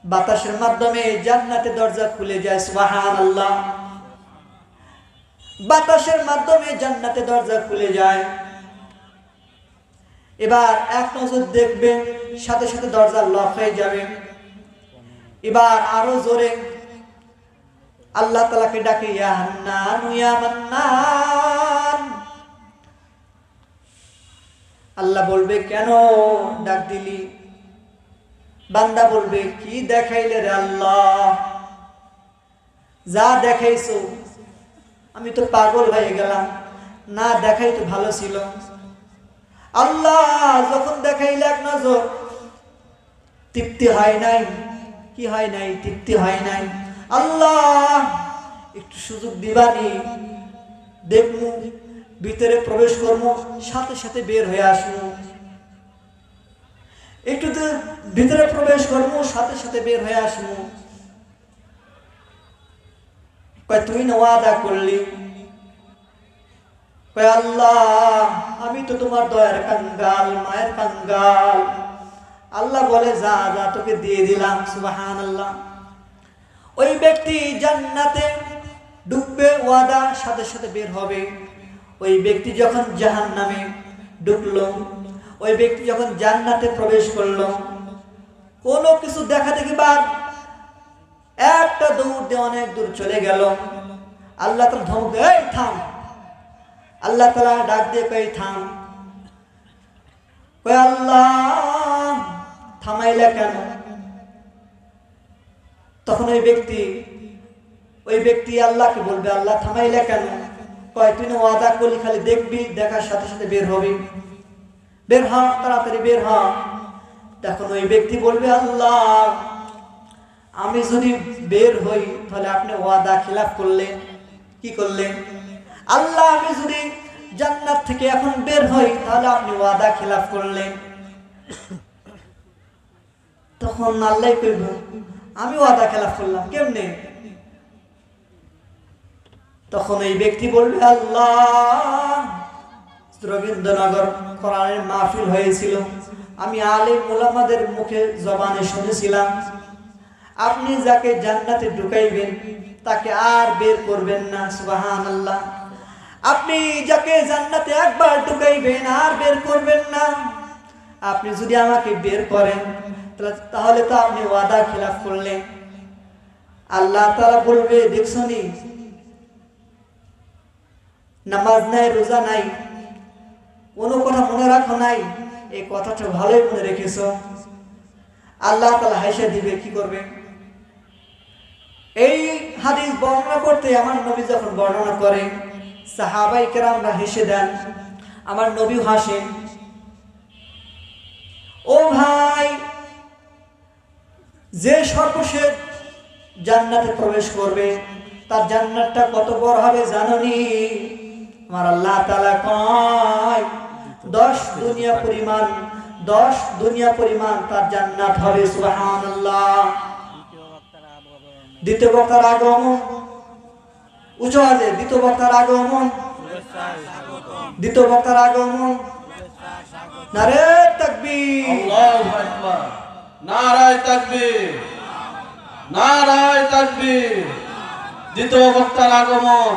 বাতাসের মাধ্যমে জান্নাতের দরজা খুলে যায়। সুবহানাল্লাহ। বাতাসের মাধ্যমে জান্নাতের দরজা খুলে যায়। এবার এক নজর দেখবেন, সাথে সাথে দরজা লক হয়ে যাবে। এবার আরো জোরে আল্লাহ তাআলাকে ডাকে, ইয়া হান্নান ইয়া মান্নান। আল্লাহ বলবে, কেন ডাক দিলি? বান্দা বলবে, কি দেখাইলে রে আল্লাহ? যা দেখাইছো, আমি তো পাগল হয়ে গেলাম, না দেখাই তো ভালো ছিল। আল্লাহ যখন দেখাইলে এক নজর, তৃপ্তি হয় নাই। কি হয় নাই? তৃপ্তি হয় নাই। আল্লাহ একটু সুযোগ দিবানি, দেখবো, ভিতরে প্রবেশ করবো, সাথে সাথে বের হয়ে আসবো। একটু ভিতরে প্রবেশ করবো, সাথে সাথে বের হয়ে আসবো। কয়, তুই না ওয়াদা করলি। কয়, আল্লাহ আমি তো তোমার দয়ার কাঙ্গাল, মায়ের কাঙ্গাল। আল্লাহ বলে, যা যা, তোকে দিয়ে দিলাম। সুবহানাল্লাহ। ওই ব্যক্তি জান্নাতে ঢুকবে, ওয়াদা, সাথে সাথে বের হবে। ওই ব্যক্তি যখন জাহান্নামে ঢুকলো, ওই ব্যক্তি যখন জান্নাতে প্রবেশ করলো, কোনো কিছু দেখা দেখি বাদ, একটা দৌড় দিয়ে অনেক দূর চলে গেল। আল্লাহ তাআলা ধমক দেয়, এই থাম। আল্লাহ তাআলা ডাক দিয়ে কই, থাম। কই, আল্লাহ থামাইলা কেন? তখন ওই ব্যক্তি আল্লাহকে বলবে, আল্লাহ থামাইলা কেন? কয়, তুই না ওয়াদা করলি খালি দেখবি, দেখার সাথে সাথে বের হবি, বের হ, তাড়াতাড়ি বের হ। তখন ওই ব্যক্তি বলবে, আল্লাহ আমি যদি বের হই তাহলে আপনি ওয়াদা খিলাফ করলেন। কি করলেন? আল্লাহ আমি যদি জান্নাত থেকে এখন বের হই তাহলে আপনি ওয়াদা খিলাফ করলেন। তখন আল্লাহ কইব, আমি ওয়াদা খিলাফ করলাম কেমনে? তখন এই ব্যক্তি বলবে, আল্লাহ রবীন্দ্রনগর কোরআনের মাহফিল হয়েছিল, আমি আলেম ওলামাদের মুখে জবানে শুনেছিলাম, আপনি যাকে জান্নাতে ঢুকাইবেন তাকে আর বের করবেন না। সুবহানাল্লাহ। আপনি যাকে জান্নাতে একবার ঢুকাইবেন আর বের করবেন না। আপনি যদি আমাকে বের করেন তাহলে তো আপনি ওয়াদা খিলাফ করলেন। আল্লাহ তাআলা বলবে, দেখছনি, নামাজ নাই, রোজা নাই, কোনো কথা মনে রাখো নাই, এই কথাটা ভালোই মনে রেখেছো। আল্লাহ তাআলা হাসিয়ে দিবে, কি করবে? এই হাদিস বর্ণনা করতে আমার নবী যখন বর্ণনা করে, সাহাবায়ে কেরামরা হেসে দেন, আমার নবী হাসেন। ও ভাই, যে সর্বশেষ জান্নাতে প্রবেশ করবে তার জান্নাতটা কত বড় হবে জানোনি? আমার আল্লাহ তাআলা কয়, 10 দুনিয়া পরিমাণ তার জান্নাত হবে। সুবহানাল্লাহ। দ্বিতীয় বক্তার আগমন, উচ্চ আওয়াজে দ্বিতীয় বক্তার আগমন, দ্বিতীয় বক্তার আগমন। নারে তাকবীর, আল্লাহু আকবার, নারায়ে তাকবীর, নারায়ে তাকবীর। দ্বিতীয় বক্তার আগমন।